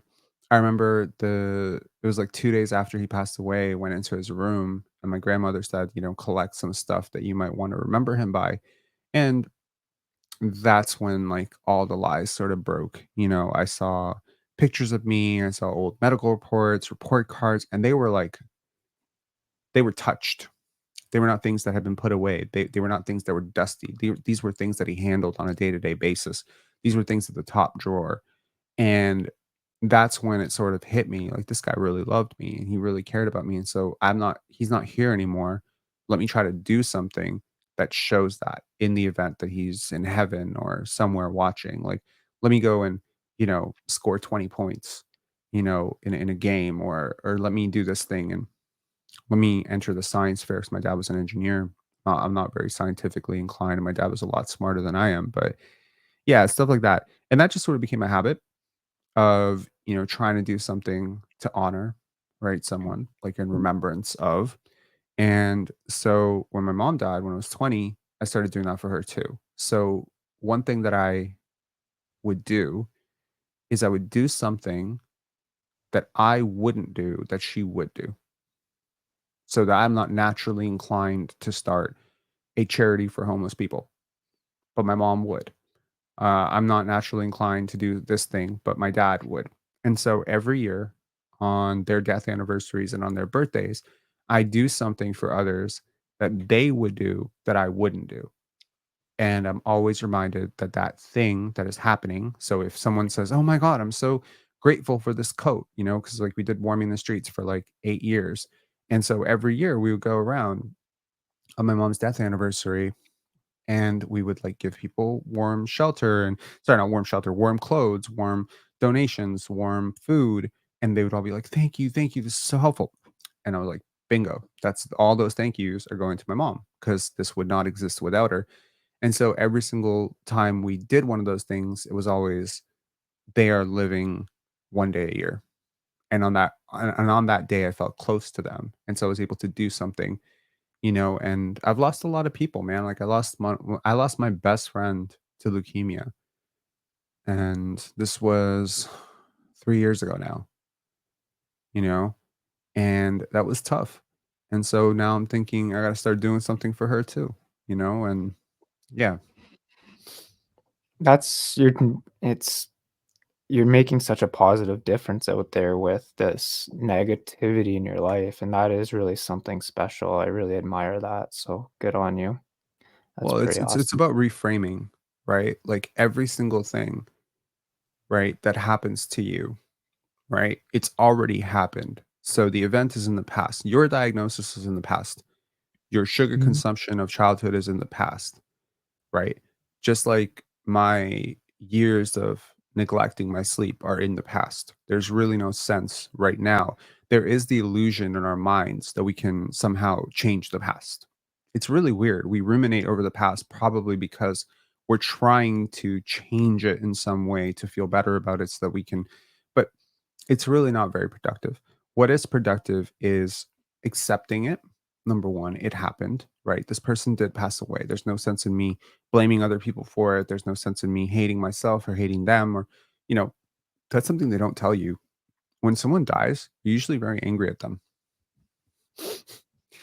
Speaker 3: I remember it was like 2 days after he passed away, went into his room, and my grandmother said, "Collect some stuff that you might wanna remember him by." And that's when, like, all the lies sort of broke, I saw pictures of me, I saw old medical reports, report cards, and they were touched. They were not things that had been put away. They were not things that were dusty. These were things that he handled on a day-to-day basis. These were things at the top drawer. And that's when it sort of hit me, like, this guy really loved me and he really cared about me, and so he's not here anymore. Let me try to do something that shows that in the event that he's in heaven or somewhere watching. Like, let me go and, score 20 points, in a game, or let me do this thing and let me enter the science fair 'cause my dad was an engineer. I'm not very scientifically inclined, and my dad was a lot smarter than I am, but yeah, stuff like that. And that just sort of became a habit of, trying to do something to honor, right, someone, like, in remembrance of. And so when my mom died when I was 20, I started doing that for her too. So one thing that I would do is I would do something that I wouldn't do that she would do, so that I'm not naturally inclined to start a charity for homeless people, but my mom would. I'm not naturally inclined to do this thing, but my dad would. And so every year on their death anniversaries and on their birthdays, I do something for others that they would do that I wouldn't do. And I'm always reminded that that thing that is happening. So if someone says, "Oh my God, I'm so grateful for this coat," because like we did warming the streets for like 8 years. And so every year we would go around on my mom's death anniversary and we would like give people warm shelter and sorry, not warm shelter, warm clothes, warm donations, warm food. And they would all be like, "Thank you, thank you. This is so helpful." And I was like, bingo, that's all those thank yous are going to my mom because this would not exist without her. And so every single time we did one of those things, it was always they are living one day a year. And on that day, I felt close to them. And so I was able to do something, and I've lost a lot of people, man. Like I lost my best friend to leukemia, and this was 3 years ago now, you know, and that was tough. And so now I'm thinking I got to start doing something for her too, and yeah.
Speaker 1: That's it's you're making such a positive difference out there with this negativity in your life, and that is really something special. I really admire that, so good on you. That's
Speaker 3: Well, it's
Speaker 1: pretty
Speaker 3: it's it's
Speaker 1: awesome.
Speaker 3: about reframing, right? Like every single thing, right, that happens to you, right? It's already happened. So the event is in the past. Your diagnosis is in the past. Your sugar
Speaker 1: Mhm.
Speaker 3: consumption of childhood is in the past, right? Just like my years of neglecting my sleep are in the past. There's really no sense right now. There is the illusion in our minds that we can somehow change the past. It's really weird. We ruminate over the past probably because we're trying to change it in some way to feel better about it so that we can, but it's really not very productive. What is productive is accepting it. Number one, it happened, right? This person did pass away. There's no sense in me blaming other people for it. There's no sense in me hating myself or hating them or, you know, that's something they don't tell you. When someone dies, you're usually very angry at them.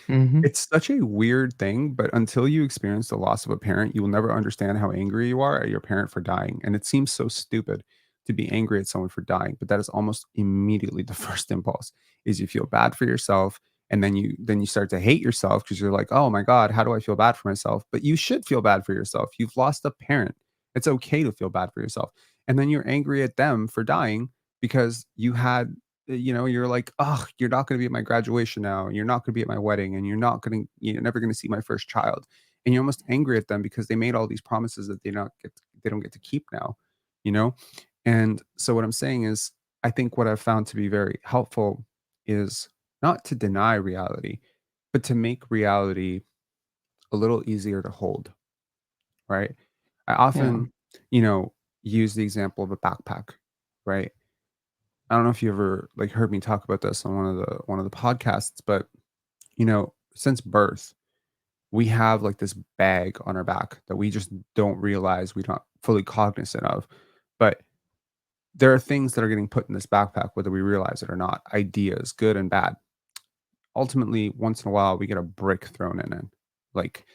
Speaker 1: Mhm.
Speaker 3: It's such a weird thing, but until you experience the loss of a parent, you will never understand how angry you are at your parent for dying. And it seems so stupid to be angry at someone for dying, but that is almost immediately the first impulse is you feel bad for yourself And then you start to hate yourself because you're like, oh my God, how do I feel bad for myself? But you should feel bad for yourself. You've lost a parent. It's okay to feel bad for yourself. And then you're angry at them for dying because you had, you're like, oh, you're not going to be at my graduation now. You're not going to be at my wedding, and you're never going to see my first child. And you're almost angry at them because they made all these promises that they don't get to keep now, you know? And so what I'm saying is, I think what I've found to be very helpful is not to deny reality, but to make reality a little easier to hold, right? I
Speaker 1: Yeah.
Speaker 3: often, you know, use the example of a backpack, right? I don't know if you ever like heard me talk about this on one of the podcasts, but since birth, we have like this bag on our back that we just don't realize, we're not fully cognizant of. But there are things that are getting put in this backpack, whether we realize it or not, ideas, good and bad. Ultimately, once in a while, we get a brick thrown in it. Like,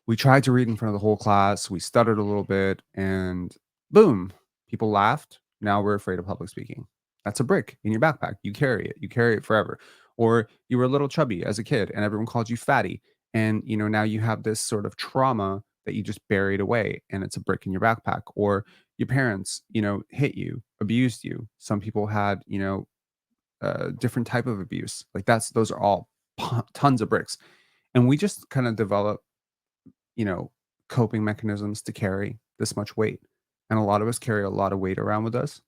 Speaker 3: we tried to read in front of the whole class, we stuttered a little bit, and boom, people laughed. Now we're afraid of public speaking. That's a brick in your backpack. You carry it forever. Or you were a little chubby as a kid and everyone called you fatty. And now you have this sort of trauma that you just buried away and it's a brick in your backpack. Or your parents, hit you, abused you. Some people had, different type of abuse. Like those are all tons of bricks. And we just kind of develop you know, coping mechanisms to carry this much weight. And a lot of us carry a lot of weight around with us.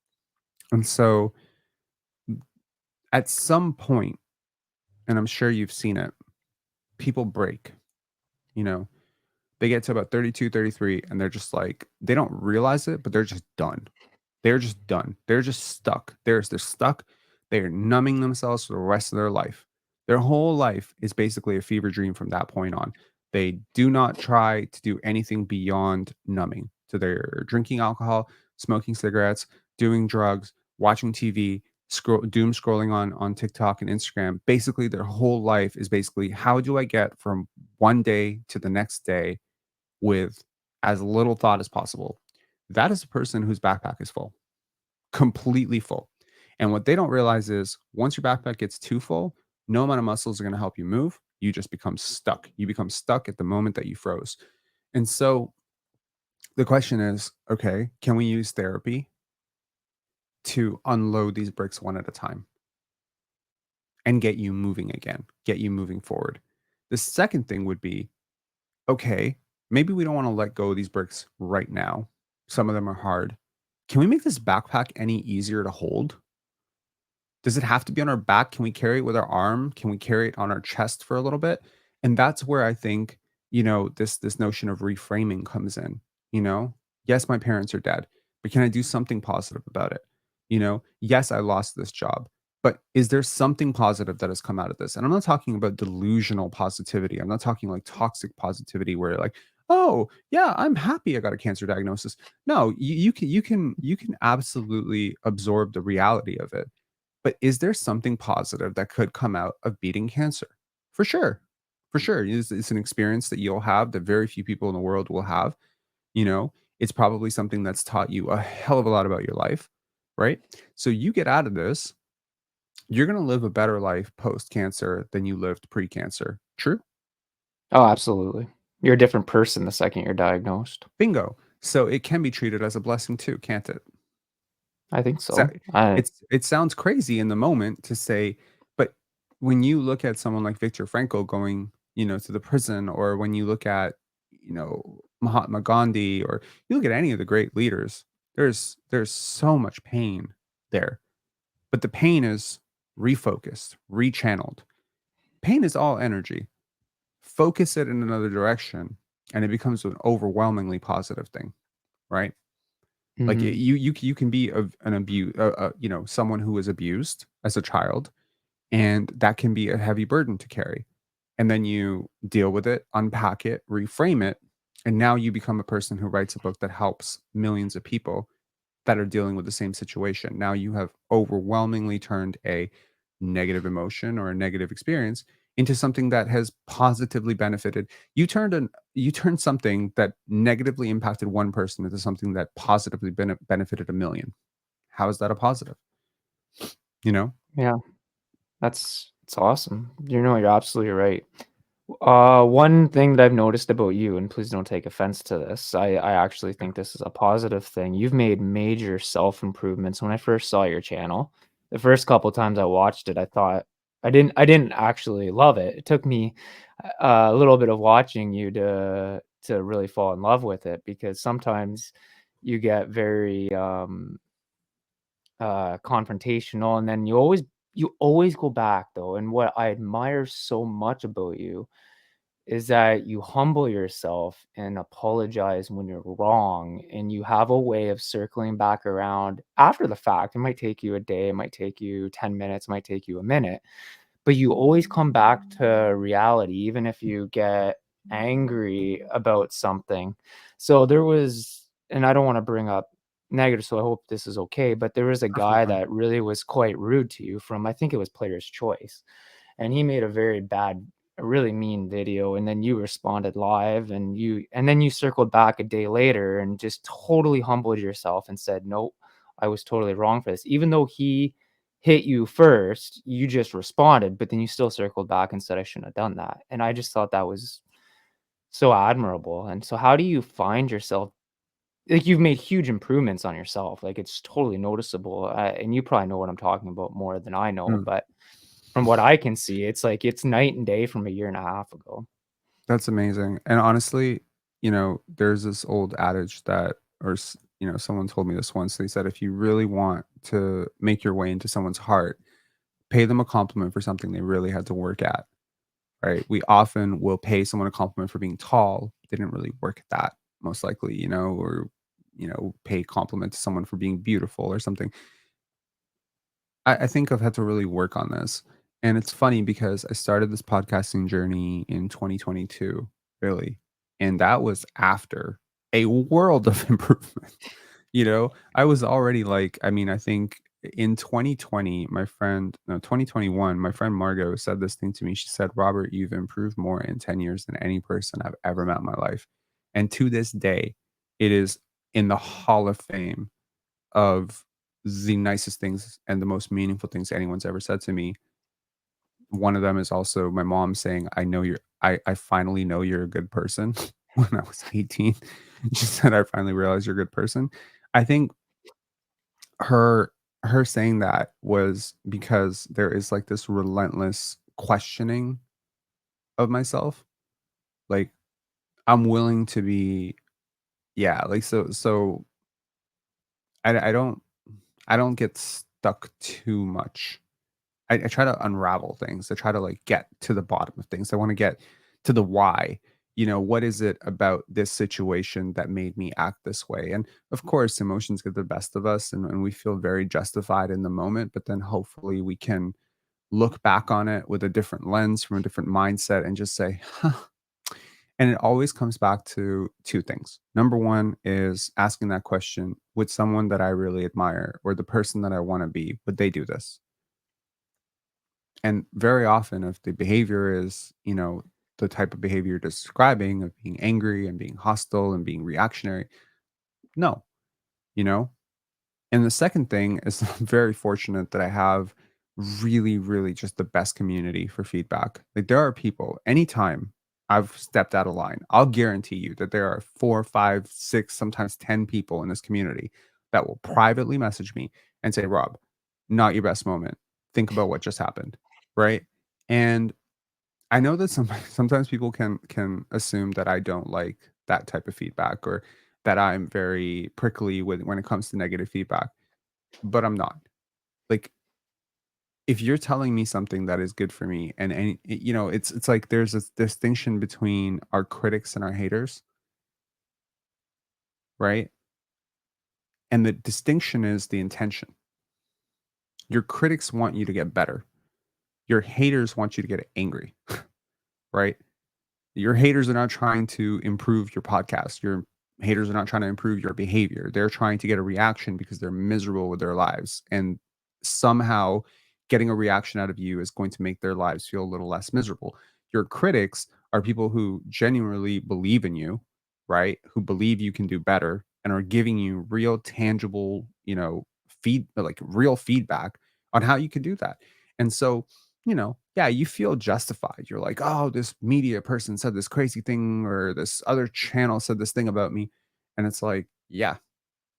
Speaker 3: And so at some point, and I'm sure you've seen it, people break, you know, they get to about 32, 33, and they're just like, they don't realize it, but they're just done. They're just done. They're just stuck. They're stuck. They're numbing themselves for the rest of their life. Their whole life is basically a fever dream from that point on. They do not try to do anything beyond numbing. So they're drinking alcohol, smoking cigarettes, doing drugs, watching TV, doom scrolling on TikTok and Instagram. Basically, their whole life is basically, how do I get from one day to the next day with as little thought as possible? That is a person whose backpack is full, completely full. And what they don't realize is once your backpack gets too full, no amount of muscles are going to help you move. You just become stuck. You become stuck at the moment that you froze. And so the question is, okay, can we use therapy to unload these bricks one at a time and get you moving again, get you moving forward? The second thing would be, okay, maybe we don't want to let go of these bricks right now. Some of them are hard. Can we make this backpack any easier to hold? Does it have to be on our back? Can we carry it with our arm? Can we carry it on our chest for a little bit? And that's where I think, this notion of reframing comes in, you know? Yes, my parents are dead, but can I do something positive about it? Yes, I lost this job, but is there something positive that has come out of this? And I'm not talking about delusional positivity. I'm not talking like toxic positivity where like, oh, yeah, I'm happy I got a cancer diagnosis. No, you can absolutely absorb the reality of it, but is there something positive that could come out of beating cancer? For sure. For sure. It's an experience that you'll have that very few people in the world will have. It's probably something that's taught you a hell of a lot about your life, right? So you get out of this, you're going to live a better life post cancer than you lived pre cancer. True?
Speaker 1: Oh, absolutely. You're a different person the second you're diagnosed.
Speaker 3: Bingo. So it can be treated as a blessing too, can't it?
Speaker 1: I think
Speaker 3: So
Speaker 1: so. I
Speaker 3: it sounds crazy in the moment to say, but when you look at someone like Viktor Frankl going, to the prison, or when you look at, Mahatma Gandhi, or you look at any of the great leaders, there's so much pain there. But the pain is refocused, rechanneled. Pain is all energy. Focus it in another direction, and it becomes an overwhelmingly positive thing, right? Like
Speaker 1: Mhm.
Speaker 3: you can be an abuse, someone who was abused as a child, and that can be a heavy burden to carry. And then you deal with it, unpack it, reframe it, and now you become a person who writes a book that helps millions of people that are dealing with the same situation. Now you have overwhelmingly turned a negative emotion or a negative experience into something that has positively benefited. You turned something that negatively impacted one person into something that positively benefited a million. How is that a positive? You know?
Speaker 1: Yeah. It's awesome. You know, you're absolutely right. One thing that I've noticed about you, and please don't take offense to this, I actually think this is a positive thing. You've made major self-improvements. When I first saw your channel, the first couple times I watched it, I thought I didn't actually love it. It took me a little bit of watching you to really fall in love with it, because sometimes you get very confrontational, and then you always go back though. And what I admire so much about you is that you humble yourself and apologize when you're wrong, and you have a way of circling back around after the fact. It might take you a day, it might take you 10 minutes, it might take you a minute, but you always come back to reality, even if you get angry about something. So there was, and I don't want to bring up negative, so I hope this is okay, but there was a
Speaker 3: Perfectly
Speaker 1: guy
Speaker 3: fine.
Speaker 1: that really was quite rude to you from, I think it was Player's Choice, and he made a really mean video, and then you responded live, and then you circled back a day later and just totally humbled yourself and said, "Nope, I was totally wrong for this." Even though he hit you first, you just responded, but then you still circled back and said, "I shouldn't have done that." And I just thought that was so admirable. And so how do you find yourself, like, you've made huge improvements on yourself, like, it's totally noticeable, and you probably know what I'm talking about more than I know,
Speaker 3: Mm.
Speaker 1: but from what I can see, it's like it's night and day from a year and a half ago.
Speaker 3: That's amazing. And honestly, there's this old adage that, someone told me this once. They said, if you really want to make your way into someone's heart, pay them a compliment for something they really had to work at, right? We often will pay someone a compliment for being tall. They didn't really work at that, most likely, or, pay compliment to someone for being beautiful or something. I think I've had to really work on this. And it's funny because I started this podcasting journey in 2022, really. And that was after a world of improvement. I was already like, I mean, I think in 2020, my friend, no, 2021, my friend Margot said this thing to me. She said, Robert, you've improved more in 10 years than any person I've ever met in my life. And to this day, it is in the Hall of Fame of the nicest things and the most meaningful things anyone's ever said to me. One of them is also my mom saying, I finally know you're a good person when I was 18. She said, I finally realized you're a good person. I think her her saying that was because there is like this relentless questioning of myself. Like I'm willing to be, yeah, like so I don't get stuck too much. I try to unravel things. I try to like get to the bottom of things. I want to get to the why. What is it about this situation that made me act this way? And of course, emotions get the best of us, and we feel very justified in the moment. But then hopefully we can look back on it with a different lens, from a different mindset, and just say, huh. And it always comes back to two things. Number one is asking that question: would someone that I really admire or the person that I want to be, would they do this? And very often, if the behavior is, the type of behavior you're describing, of being angry and being hostile and being reactionary, no, you know? And the second thing is I'm very fortunate that I have really, really just the best community for feedback. Like there are people, anytime I've stepped out of line, I'll guarantee you that there are 4, 5, 6, sometimes 10 people in this community that will privately message me and say, Rob, not your best moment. Think about what just happened. Right. And I know that sometimes people can assume that I don't like that type of feedback, or that I'm very prickly when it comes to negative feedback, but I'm not. Like if you're telling me something that is good for me, and it's like there's this distinction between our critics and our haters, right? And the distinction is the intention. Your critics want you to get better. Your haters want you to get angry, right? Your haters are not trying to improve your podcast. Your haters are not trying to improve your behavior. They're trying to get a reaction because they're miserable with their lives. And somehow getting a reaction out of you is going to make their lives feel a little less miserable. Your critics are people who genuinely believe in you, right? Who believe you can do better and are giving you real, tangible, real feedback on how you can do that. And so yeah, you feel justified. You're like, oh, this media person said this crazy thing, or this other channel said this thing about me. And it's like, yeah,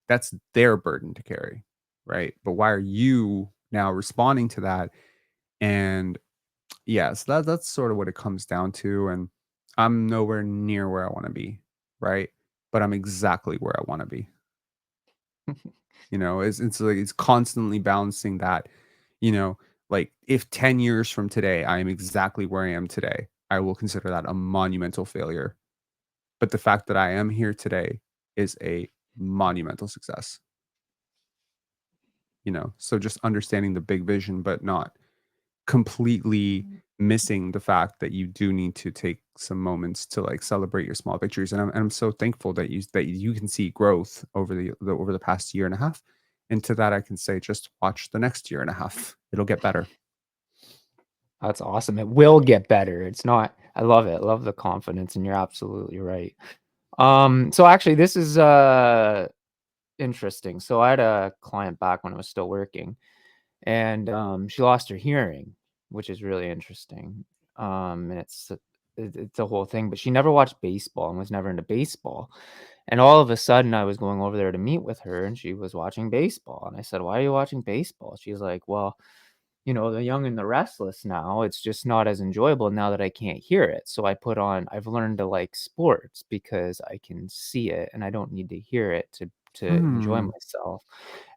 Speaker 3: that's their burden to carry. Right. But why are you now responding to that? And yeah, so that's sort of what it comes down to. And I'm nowhere near where I want to be. Right. But I'm exactly where I want to be. It's like it's constantly balancing that, you know, like if 10 years from today I am exactly where I am today, I will consider that a monumental failure. But the fact that I am here today is a monumental success. So just understanding the big vision, but not completely missing the fact that you do need to take some moments to like celebrate your small victories. And I'm so thankful that you can see growth over the past year and a half. And to that I can say, just watch the next year and a half. It'll get better.
Speaker 1: That's awesome. It will get better. It's not I love it. I love the confidence, and you're absolutely right. So actually this is interesting. So I had a client back when I was still working, and she lost her hearing, which is really interesting. And it's a whole thing, but she never watched baseball and was never into baseball. And all of a sudden I was going over there to meet with her, and she was watching baseball. And I said, "Why are you watching baseball?" She's like, "Well, the young and the restless now, it's just not as enjoyable now that I can't hear it. So I've learned to like sports because I can see it and I don't need to hear it to enjoy
Speaker 3: Hmm.
Speaker 1: myself."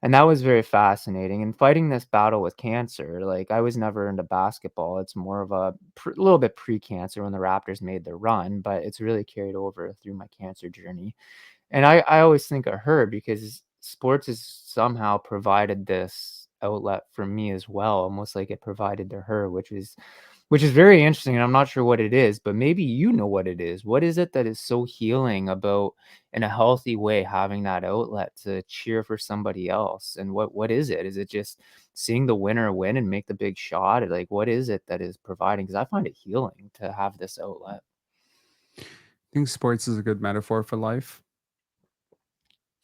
Speaker 1: And that was very fascinating. And fighting this battle with cancer, like I was never into basketball. It's more of a little bit pre-cancer when the Raptors made their run, but it's really carried over through my cancer journey. And I always think of her because sports has somehow provided this outlet for me as well, almost like it provided to her, which is very interesting, and I'm not sure what it is, but maybe you know what it is. What is it that is so healing about, in a healthy way, having that outlet to cheer for somebody else? And what is it? Is it just seeing the winner win and make the big shot? Or like, what is it that is providing? Because I find it healing to have this outlet.
Speaker 3: I think sports is a good metaphor for life.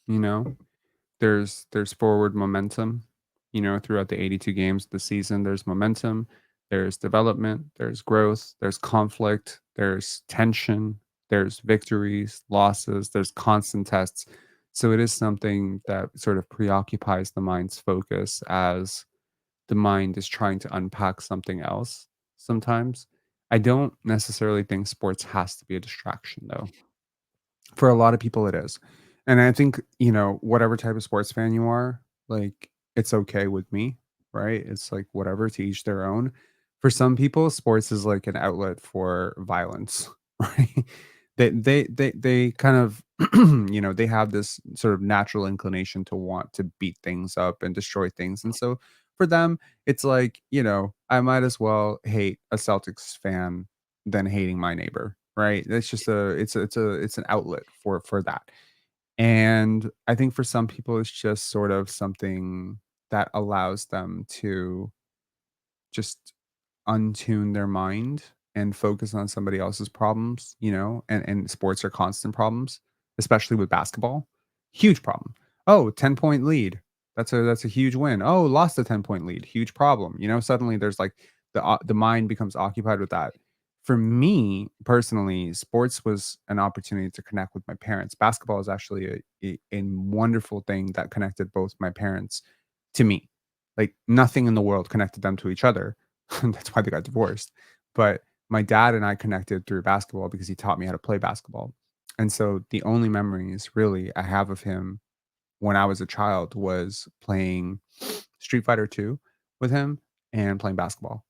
Speaker 3: you know there's forward momentum, throughout the 82 games of the season. There's momentum, there's development, there's growth, there's conflict, there's tension, there's victories, losses, there's constant tests. So it is something that sort of preoccupies the mind's focus as the mind is trying to unpack something else sometimes. I don't necessarily think sports has to be a distraction, though. For a lot of people, it is. And I think, whatever type of sports fan you are, like, it's okay with me, right? It's like whatever, to each their own. For some people, sports is like an outlet for violence, right? They kind of, they have this sort of natural inclination to want to beat things up and destroy things. And so for them, it's like, I might as well hate a Celtics fan than hating my neighbor, right? That's just it's an outlet for that. And I think for some people it's just sort of something that allows them to just untune their mind and focus on somebody else's problems, and sports are constant problems, especially with basketball. Huge problem. Oh, 10-point lead. That's a huge win. Oh, lost a 10-point lead. Huge problem. Suddenly there's like the mind becomes occupied with that. For me personally, sports was an opportunity to connect with my parents. Basketball is actually a wonderful thing that connected both my parents to me. Like nothing in the world connected them to each other. That's why they got divorced. But my dad and I connected through basketball because he taught me how to play basketball. And so the only memories really I have of him when I was a child was playing Street Fighter 2 with him and playing basketball,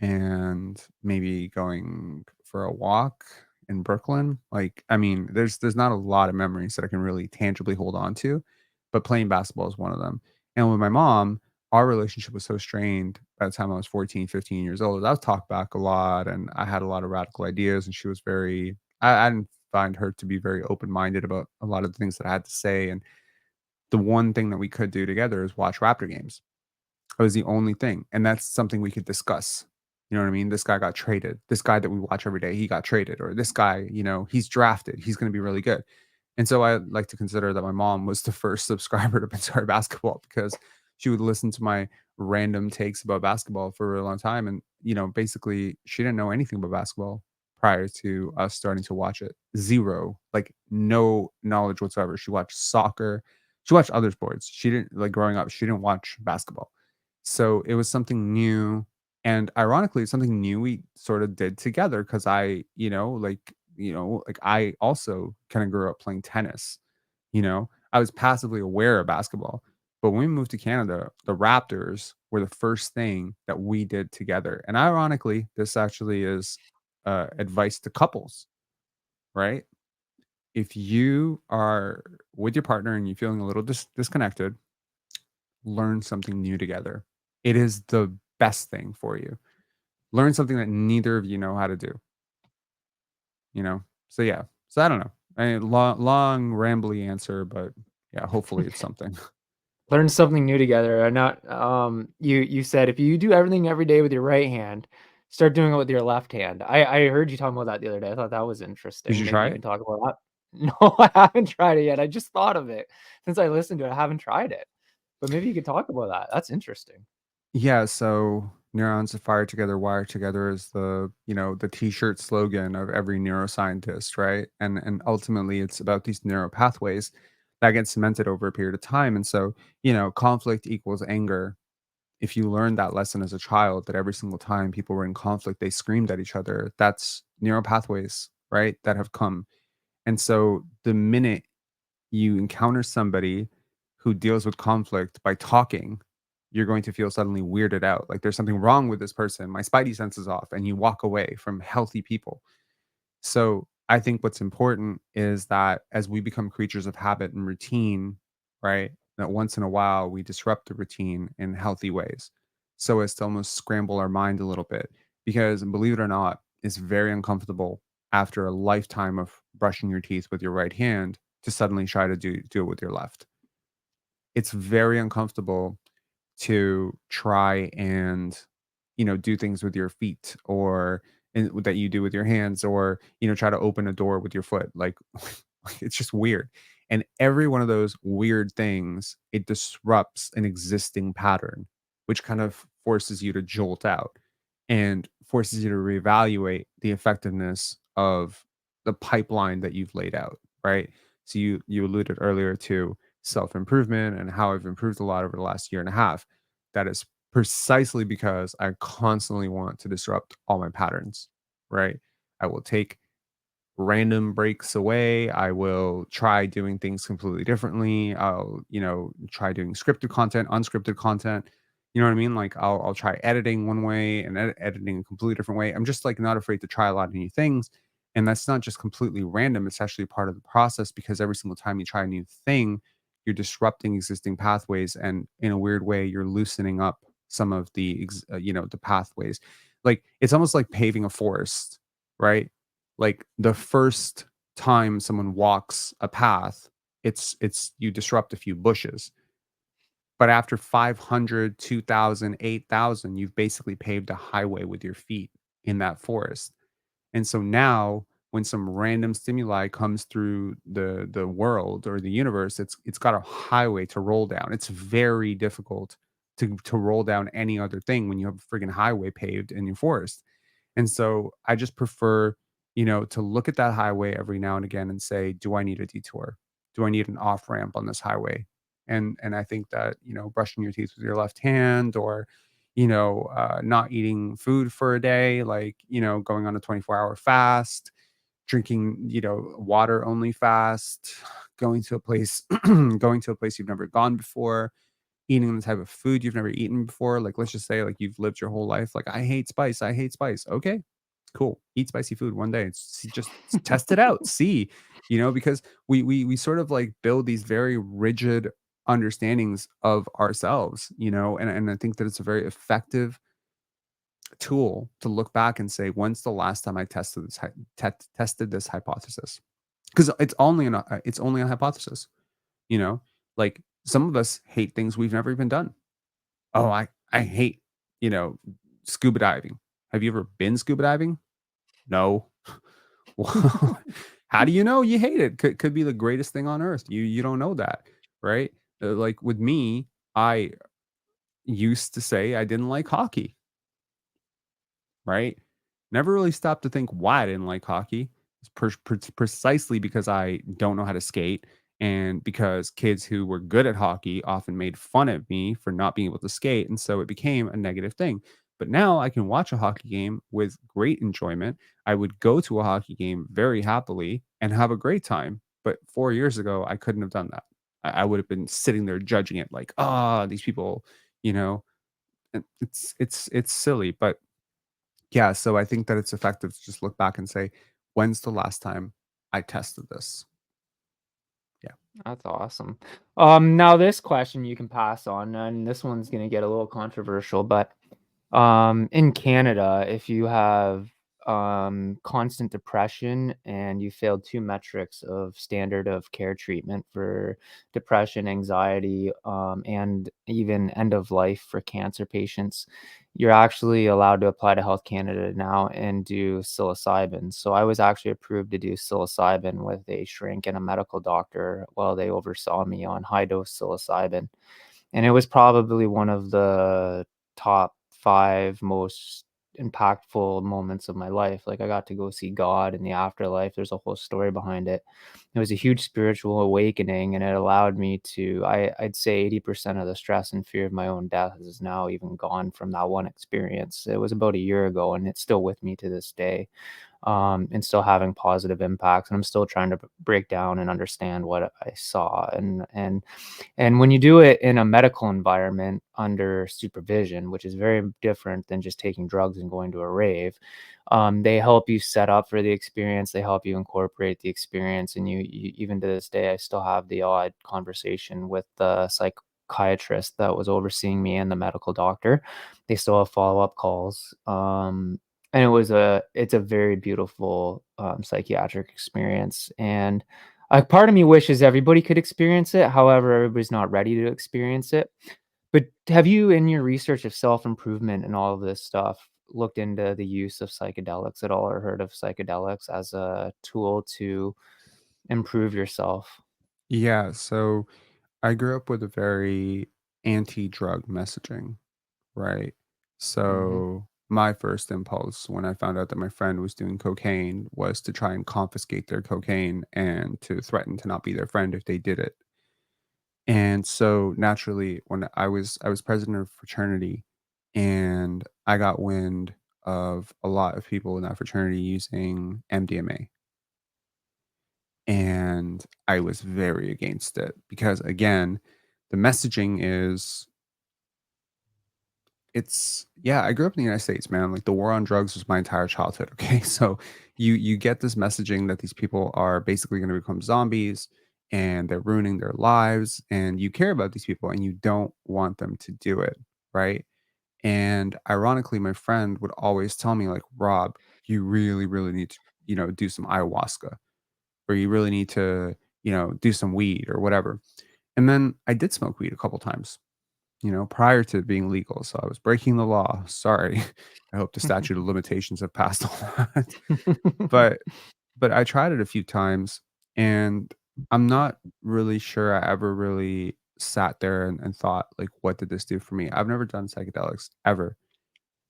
Speaker 3: and maybe going for a walk in Brooklyn. Like, I mean, there's not a lot of memories that I can really tangibly hold on to, but playing basketball is one of them. And with my mom, our relationship was so strained by the time I was 14, 15 years old. I was talked back a lot and I had a lot of radical ideas, and she was very I didn't find her to be very open-minded about a lot of the things that I had to say. And the one thing that we could do together is watch Raptor games. It was the only thing, and that's something we could discuss. You know what I mean? This guy got traded. This guy that we watch every day, he got traded. Or this guy, he's drafted. He's going to be really good. And so I like to consider that my mom was the first subscriber to Pensare basketball, because she would listen to my random takes about basketball for a really long time, and basically she didn't know anything about basketball prior to us starting to watch it. Zero, like no knowledge whatsoever. She watched soccer, she watched other sports. She didn't like growing up. She didn't watch basketball, so it was something new. And ironically, it's something new we sort of did together because like I also kind of grew up playing tennis. I was passively aware of basketball. But when we moved to Canada, the Raptors were the first thing that we did together. And ironically, this actually is advice to couples, right? If you are with your partner and you're feeling a little disconnected, learn something new together. It is the best thing for you. Learn something that neither of you know how to do, you know? So, yeah. So, I don't know. Long, rambly answer, but yeah, hopefully it's something.
Speaker 1: Learn something new together. And not you said if you do everything every day with your right hand, start doing it with your left hand. I heard you talking about that the other day. I thought that was
Speaker 3: Did
Speaker 1: interesting.
Speaker 3: you
Speaker 1: Maybe
Speaker 3: try
Speaker 1: you
Speaker 3: it?
Speaker 1: can talk about that. No, I haven't tried it yet. I just thought of it. Since I listened to it, I haven't tried it. But maybe you could talk about that. That's interesting.
Speaker 3: Yeah, so neurons that fire together, wire together is the t-shirt slogan of every neuroscientist, right? And ultimately it's about these neural pathways that get cemented over a period of time. And so, conflict equals anger. If you learned that lesson as a child that every single time people were in conflict, they screamed at each other, that's neural pathways, right? That have come. And so the minute you encounter somebody who deals with conflict by talking, you're going to feel suddenly weirded out. Like there's something wrong with this person. My spidey sense is off, and you walk away from healthy people. So I think what's important is that as we become creatures of habit and routine, right? That once in a while we disrupt the routine in healthy ways so as to almost scramble our mind a little bit. Because believe it or not, it's very uncomfortable after a lifetime of brushing your teeth with your right hand to suddenly try to do it with your left. It's very uncomfortable to try and do things with your feet or that you do with your hands or try to open a door with your foot like it's just weird. And every one of those weird things, it disrupts an existing pattern, which kind of forces you to jolt out and forces you to reevaluate the effectiveness of the pipeline that you've laid out, right? So you alluded earlier to self-improvement and how I've improved a lot over the last year and a half. That is precisely because I constantly want to disrupt all my patterns, right? I will take random breaks away. I will try doing things completely differently. I'll, try doing scripted content, unscripted content. You know what I mean? Like I'll try editing one way and editing a completely different way. I'm just like not afraid to try a lot of new things. And that's not just completely random. It's actually part of the process because every single time you try a new thing, you're disrupting existing pathways. And in a weird way, you're loosening up some of the pathways. Like it's almost like paving a forest, right? Like the first time someone walks a path, it's you disrupt a few bushes. But after 500, 2,000, 8,000, you've basically paved a highway with your feet in that forest. And so now when some random stimuli comes through the world or the universe, it's got a highway to roll down. It's very difficult to roll down any other thing when you have a friggin' highway paved in your forest. And so I just prefer, to look at that highway every now and again and say, do I need a detour? Do I need an off ramp on this highway? And I think that, brushing your teeth with your left hand or, not eating food for a day, like, going on a 24-hour fast, drinking, water only fast, going to a place, going to a place you've never gone before, eating the type of food you've never eaten before. Like, let's just say, like, you've lived your whole life. Like, I hate spice. I hate spice. Okay, cool. Eat spicy food one day. Just test it out. See, because we sort of like build these very rigid understandings of ourselves, and I think that it's a very effective tool to look back and say, when's the last time I tested this hypothesis? Because it's only a hypothesis, you know. Like some of us hate things we've never even done. Oh, I hate, you know, scuba diving. Have you ever been scuba diving? No. Well, how do you know you hate it? Could be the greatest thing on earth. You don't know that, right? Like with me, I used to say I didn't like hockey, right? Never really stopped to think why I didn't like hockey. It's precisely because I don't know how to skate, and because kids who were good at hockey often made fun of me for not being able to skate. And so it became a negative thing. But now I can watch a hockey game with great enjoyment. I would go to a hockey game very happily and have a great time. But 4 years ago, I couldn't have done that. I would have been sitting there judging it like, ah, these people, you know, it's silly. But yeah, so I think that it's effective to just look back and say, "When's the last time I tested this?" Yeah.
Speaker 1: That's awesome. Now this question you can pass on, and this one's gonna get a little controversial, but in Canada, if you have constant depression and you failed two metrics of standard of care treatment for depression, anxiety, and even end of life for cancer patients, you're actually allowed to apply to Health Canada now and do psilocybin. So I was actually approved to do psilocybin with a shrink and a medical doctor while they oversaw me on high dose psilocybin. And it was probably one of the top 5 most impactful moments of my life. Like, I got to go see God in the afterlife. There's a whole story behind it. It was a huge spiritual awakening, and it allowed me to I'd say 80% of the stress and fear of my own death is now even gone from that one experience. It was about a year ago, and it's still with me to this day, and still having positive impacts, and I'm still trying to break down and understand what I saw, and when you do it in a medical environment under supervision, which is very different than just taking drugs and going to a rave, they help you set up for the experience. They help you incorporate the experience. And you even to this day, I still have the odd conversation with the psychiatrist that was overseeing me and the medical doctor. They still have follow-up calls. And it's a very beautiful psychiatric experience. And a part of me wishes everybody could experience it. However, everybody's not ready to experience it. But have you, in your research of self-improvement and all of this stuff, looked into the use of psychedelics at all or heard of psychedelics as a tool to improve yourself?
Speaker 3: Yeah, so I grew up with a very anti-drug messaging, right?
Speaker 1: Mhm.
Speaker 3: So my first impulse when I found out that my friend was doing cocaine was to try and confiscate their cocaine and to threaten to not be their friend if they did it. And so naturally, when I was president of fraternity, and I got wind of a lot of people in that fraternity using MDMA, and I was very against it because again, the messaging is it's yeah, I grew up in the United States, man. Like the war on drugs was my entire childhood. Okay. So you get this messaging that these people are basically going to become zombies and they're ruining their lives, and you care about these people and you don't want them to do it. Right. And ironically, my friend would always tell me, like, Rob, you really, really need to, do some ayahuasca, or you really need to, do some weed or whatever. And then I did smoke weed a couple times, prior to it being legal. So I was breaking the law. Sorry. I hope the statute of limitations have passed on that. But I tried it a few times, and I'm not really sure I ever really sat there and thought, like, what did this do for me? I've never done psychedelics ever,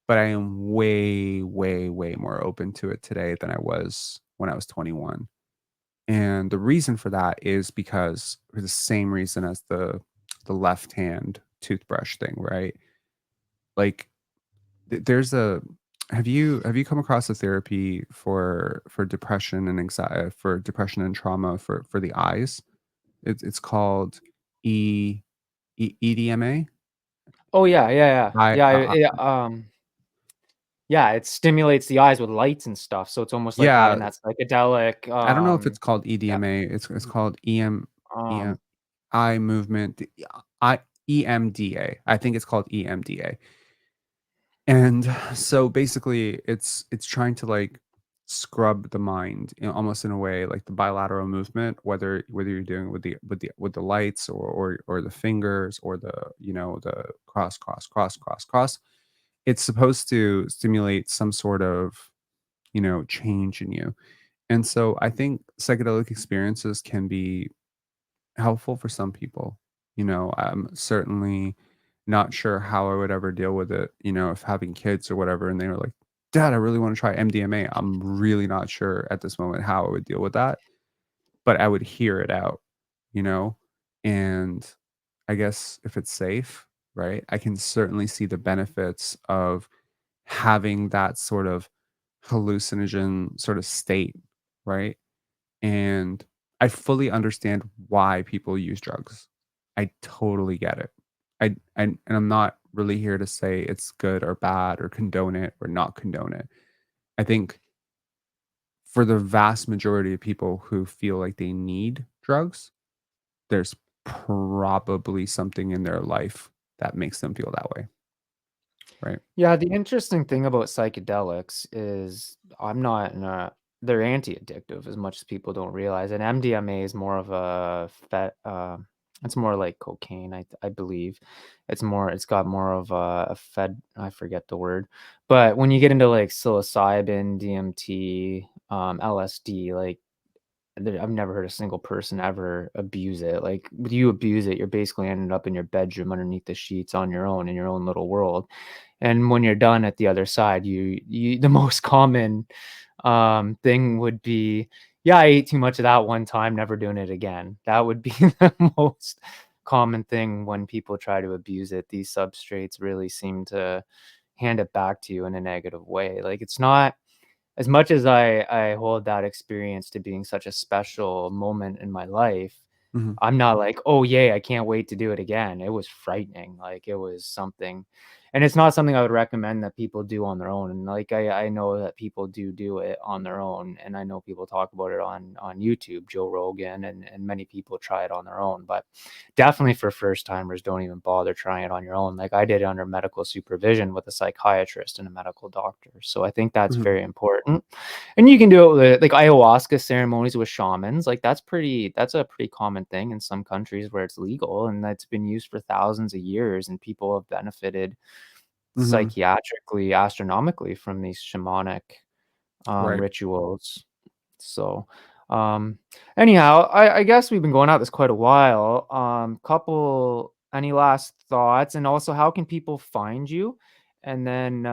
Speaker 3: but I am way, way, way more open to it today than I was when I was 21. And the reason for that is because for the same reason as the left hand toothbrush thing, right? Like there's a have you come across a therapy for depression and anxiety, for depression and trauma for the eyes? It's called E, EDMA.
Speaker 1: Oh, yeah, yeah, yeah.
Speaker 3: I,
Speaker 1: Yeah,
Speaker 3: I,
Speaker 1: yeah, it stimulates the eyes with lights and stuff, so it's almost like
Speaker 3: yeah,
Speaker 1: having that psychedelic,
Speaker 3: I don't know if it's called
Speaker 1: yeah,
Speaker 3: EDMA. It's called EM
Speaker 1: um
Speaker 3: eye movement. I EMDA. I think it's called EMDA. And so basically it's trying to like scrub the mind, almost in a way like the bilateral movement, whether you're doing it with the lights or the fingers or the cross. It's supposed to stimulate some sort of, change in you. And so I think psychedelic experiences can be helpful for some people. Certainly not sure how I would ever deal with it, if having kids or whatever, and they were like, "Dad, I really wanna try MDMA." I'm really not sure at this moment how I would deal with that, but I would hear it out, you know? And I guess if it's safe, right, I can certainly see the benefits of having that sort of hallucinogen sort of state, right? And I fully understand why people use drugs. I totally get it. And I'm not really here to say it's good or bad or condone it or not condone it. I think for the vast majority of people who feel like they need drugs, there's probably something in their life that makes them feel that way, right?
Speaker 1: Yeah, the interesting thing about psychedelics is I'm not in a they're anti-addictive as much as people don't realize. And MDMA is more of a it's more like cocaine, I believe. It's got more of a fed I forget the word. But when you get into like psilocybin, DMT, LSD, like I've never heard a single person ever abuse it. Like, when you abuse it, you're basically ending up in your bedroom underneath the sheets on your own in your own little world. And when you're done at the other side, you the most common thing would be, yeah, I ate too much of that one time, never doing it again. That would be the most common thing when people try to abuse it. These substrates really seem to hand it back to you in a negative way. Like, it's not as much as I hold that experience to being such a special moment in my life,
Speaker 3: Mhm,
Speaker 1: I'm not like, "Oh, yay, I can't wait to do it again." It was frightening, like, it was something, and it's not something I would recommend that people do on their own, and, like, I know that people do it on their own, and I know people talk about it on YouTube, Joe Rogan, and many people try it on their own, but definitely for first timers, don't even bother trying it on your own. Like, I did it under medical supervision with a psychiatrist and a medical doctor, so I think that's
Speaker 3: mhm,
Speaker 1: very important. And you can do it with, like, ayahuasca ceremonies with shamans, like, that's a pretty common thing in some countries where it's legal, and that's been used for thousands of years, and people have benefited
Speaker 3: mhm,
Speaker 1: psychiatrically, astronomically from these shamanic,
Speaker 3: right.
Speaker 1: rituals. So, um, anyhow, I guess we've been going at this quite a while. Couple any last thoughts? And also, how can people find you? And then,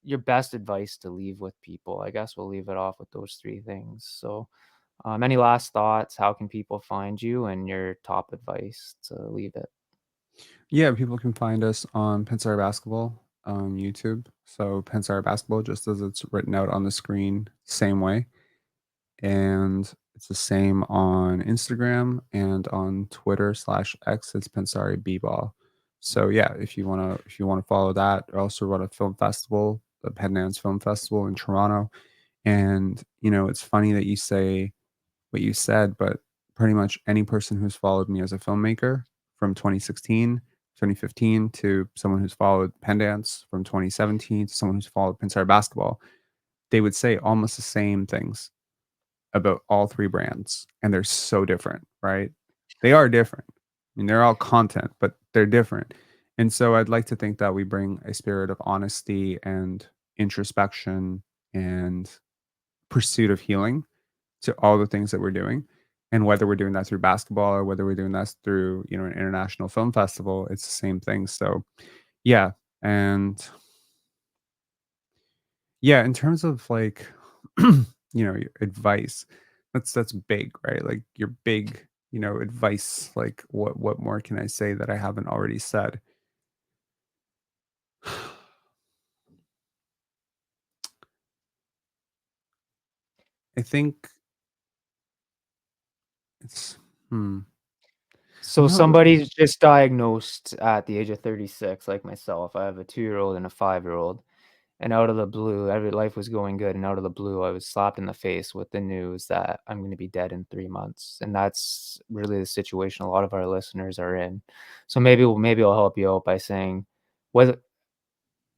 Speaker 1: your best advice to leave with people. I guess we'll leave it off with those 3 things. So, any last thoughts? How can people find you, and your top advice to leave it?
Speaker 3: Yeah, people can find us on Pensare Basketball on YouTube. So Pensare Basketball, just as it's written out on the screen, same way. And it's the same on Instagram and on Twitter/X. It's Pensare B-Ball. So yeah, if you wanna follow that, I also run a film festival, the Pendance Film Festival in Toronto. And it's funny that you say what you said, but pretty much any person who's followed me as a filmmaker from 2016, 2015 to someone who's followed Pendance from 2017 to someone who's followed Pensar Basketball, they would say almost the same things about all three brands. And they're so different, right? They are different. I mean, they're all content, but they're different. And so I'd like to think that we bring a spirit of honesty and introspection and pursuit of healing to all the things that we're doing. And whether we're doing that through basketball or whether we're doing that through, an international film festival, it's the same thing. So yeah. And yeah, in terms of like, your advice, that's big, right? Like your big, advice, like what more can I say that I haven't already said? I think it's I'm
Speaker 1: So
Speaker 3: not really
Speaker 1: somebody's just diagnosed at the age of 36, like myself. I have a 2-year-old and a 5-year-old. And out of the blue, every life was going good, and out of the blue, I was slapped in the face with the news that I'm gonna be dead in 3 months, and that's really the situation a lot of our listeners are in. So maybe I'll help you out by saying, what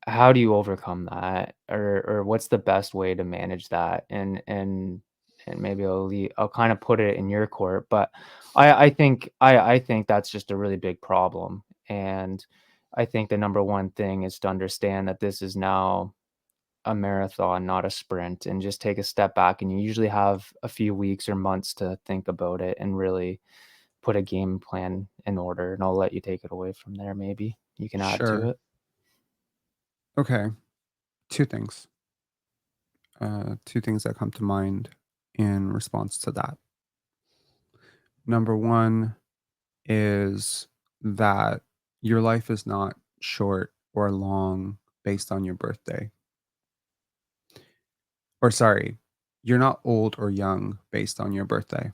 Speaker 1: how do you overcome that? Or what's the best way to manage that? And maybe I'll kinda put it in your court, but I think that's just a really big problem, and I think the number one thing is to understand that this is now a marathon, not a sprint, and just take a step back, and you usually have a few weeks or months to think about it and really put a game plan in order, and I'll let you take it away from there. Maybe you can add to
Speaker 3: Sure.
Speaker 1: it.
Speaker 3: Okay. Two things. Two things that come to mind in response to that. Number one is that your life is not short or long based on your birthday. Or sorry, you're not old or young based on your birthday.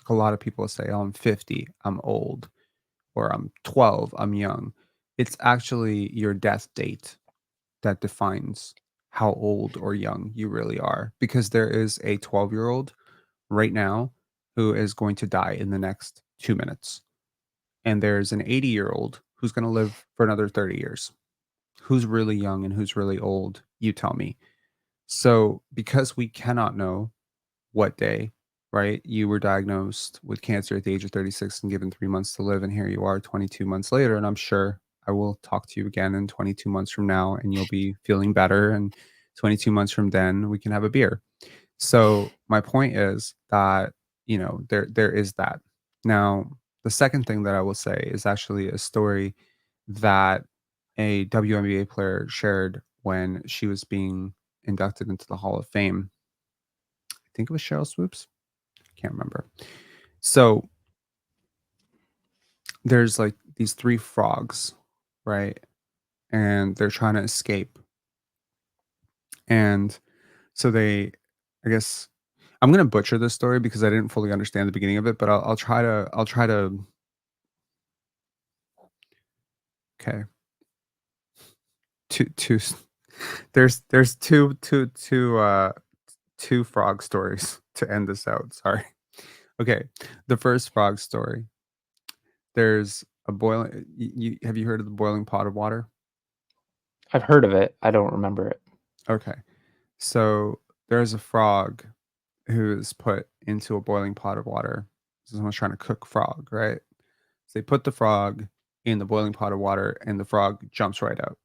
Speaker 3: A lot of people say, "Oh, I'm 50, I'm old," or "I'm 12, I'm young." It's actually your death date that defines how old or young you really are, because there is a 12-year-old right now who is going to die in the next 2 minutes, and there's an 80-year-old who's gonna live for another 30 years. Who's really young and who's really old? You tell me. So, because we cannot know what day, right? You were diagnosed with cancer at the age of 36 and given 3 months to live, and here you are 22 months later, and I'm sure I will talk to you again in 22 months from now, and you'll be feeling better, and 22 months from then, we can have a beer. So, my point is that, there is that. Now, the second thing that I will say is actually a story that a WNBA player shared when she was being inducted into the Hall of Fame. I think it was Cheryl Swoops. Can't remember. So there's like these three frogs, right? And they're trying to escape. And so I guess I'm gonna butcher this story because I didn't fully understand the beginning of it, but I'll try to. Okay, two. There's two frog stories to end this out. Sorry. Okay, the first frog story. There's a boiling. You have you heard of the boiling pot of water?
Speaker 1: I've heard of it. I don't remember it.
Speaker 3: Okay. So there's a frog who is put into a boiling pot of water. Someone's trying to cook frog, right? So they put the frog in the boiling pot of water and the frog jumps right out.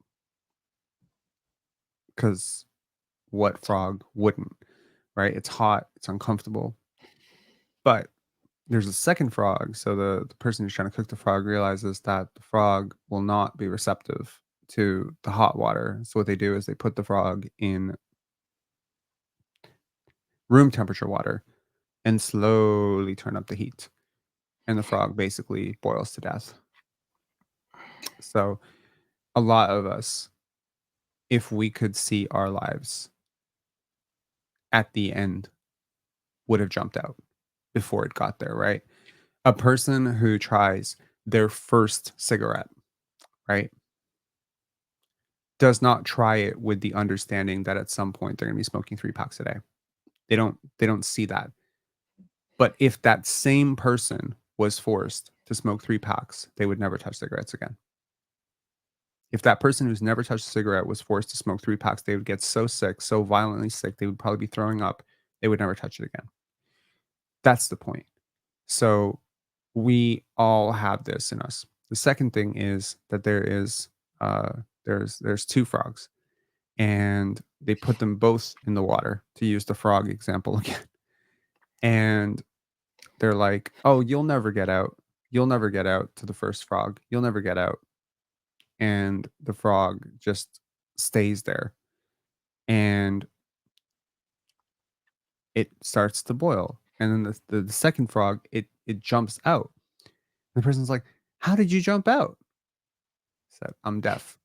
Speaker 3: Because what frog wouldn't, right? It's hot, it's uncomfortable. But there's a second frog. So the person who's trying to cook the frog realizes that the frog will not be receptive to the hot water. So what they do is they put the frog in room temperature water and slowly turn up the heat. And the frog basically boils to death. So a lot of us, if we could see our lives at the end, would have jumped out before it got there, right? A person who tries their first cigarette, right, does not try it with the understanding that at some point they're going to be smoking 3 packs a day. They don't see that. But if that same person was forced to smoke 3 packs, they would never touch cigarettes again. If that person who's never touched a cigarette was forced to smoke 3 packs, they would get so sick, so violently sick, they would probably be throwing up. They would never touch it again. That's the point. So we all have this in us. The second thing is that there's two frogs, and they put them both in the water, to use the frog example again. And they're like, "Oh, you'll never get out. You'll never get out," to the first frog. "You'll never get out." And the frog just stays there, and it starts to boil. And then the second frog, it jumps out. The person's like, "How did you jump out?" Said, "I'm deaf."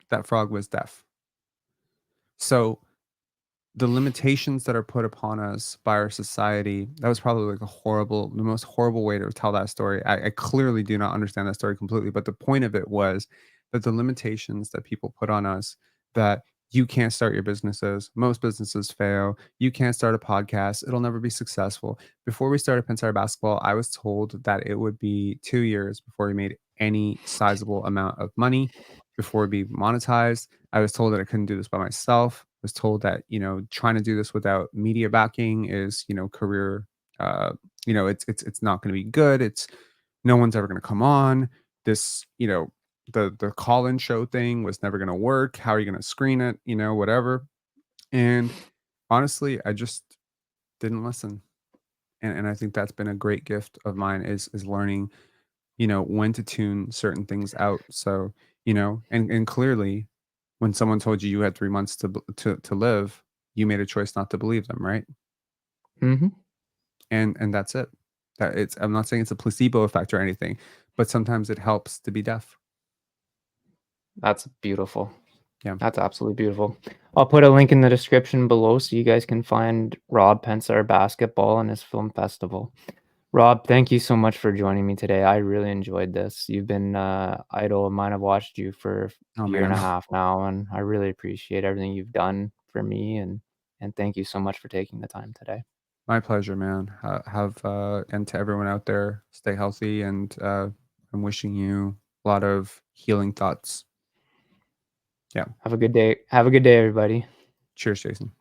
Speaker 3: That frog was deaf. So the limitations that are put upon us by our society, that was probably like the most horrible way to tell that story. I clearly do not understand that story completely, but the point of it was that the limitations that people put on us, that you can't start your businesses, most businesses fail, you can't start a podcast, it'll never be successful. Before we started Pensare Basketball, I was told that it would be 2 years before we made any sizable amount of money, before we be monetized. I was told that I couldn't do this by myself. I was told that, trying to do this without media backing is, career, uh, it's not going to be good. It's no one's ever going to come on. This, the call-in show thing was never going to work. How are you going to screen it? Whatever. And honestly, I just didn't listen. and I think that's been a great gift of mine is learning, you know, when to tune certain things out. So, you know, and clearly, when someone told you you had 3 months to live, you made a choice not to believe them, right?
Speaker 1: Mhm.
Speaker 3: And that's it. That it's I'm not saying it's a placebo effect or anything, but sometimes it helps to be deaf.
Speaker 1: That's beautiful.
Speaker 3: Yeah.
Speaker 1: That's absolutely beautiful. I'll put a link in the description below so you guys can find Rob Pensare Basketball and his film festival. Rob, thank you so much for joining me today. I really enjoyed this. You've been idol of mine. I've watched you for
Speaker 3: Oh
Speaker 1: a year and a
Speaker 3: man.
Speaker 1: half now, and I really appreciate everything you've done for me. And thank you so much for taking the time today.
Speaker 3: My pleasure, man. Have and to everyone out there, stay healthy, and I'm wishing you a lot of healing thoughts. Yeah.
Speaker 1: Have a good day. Have a good day, everybody.
Speaker 3: Cheers, Jason.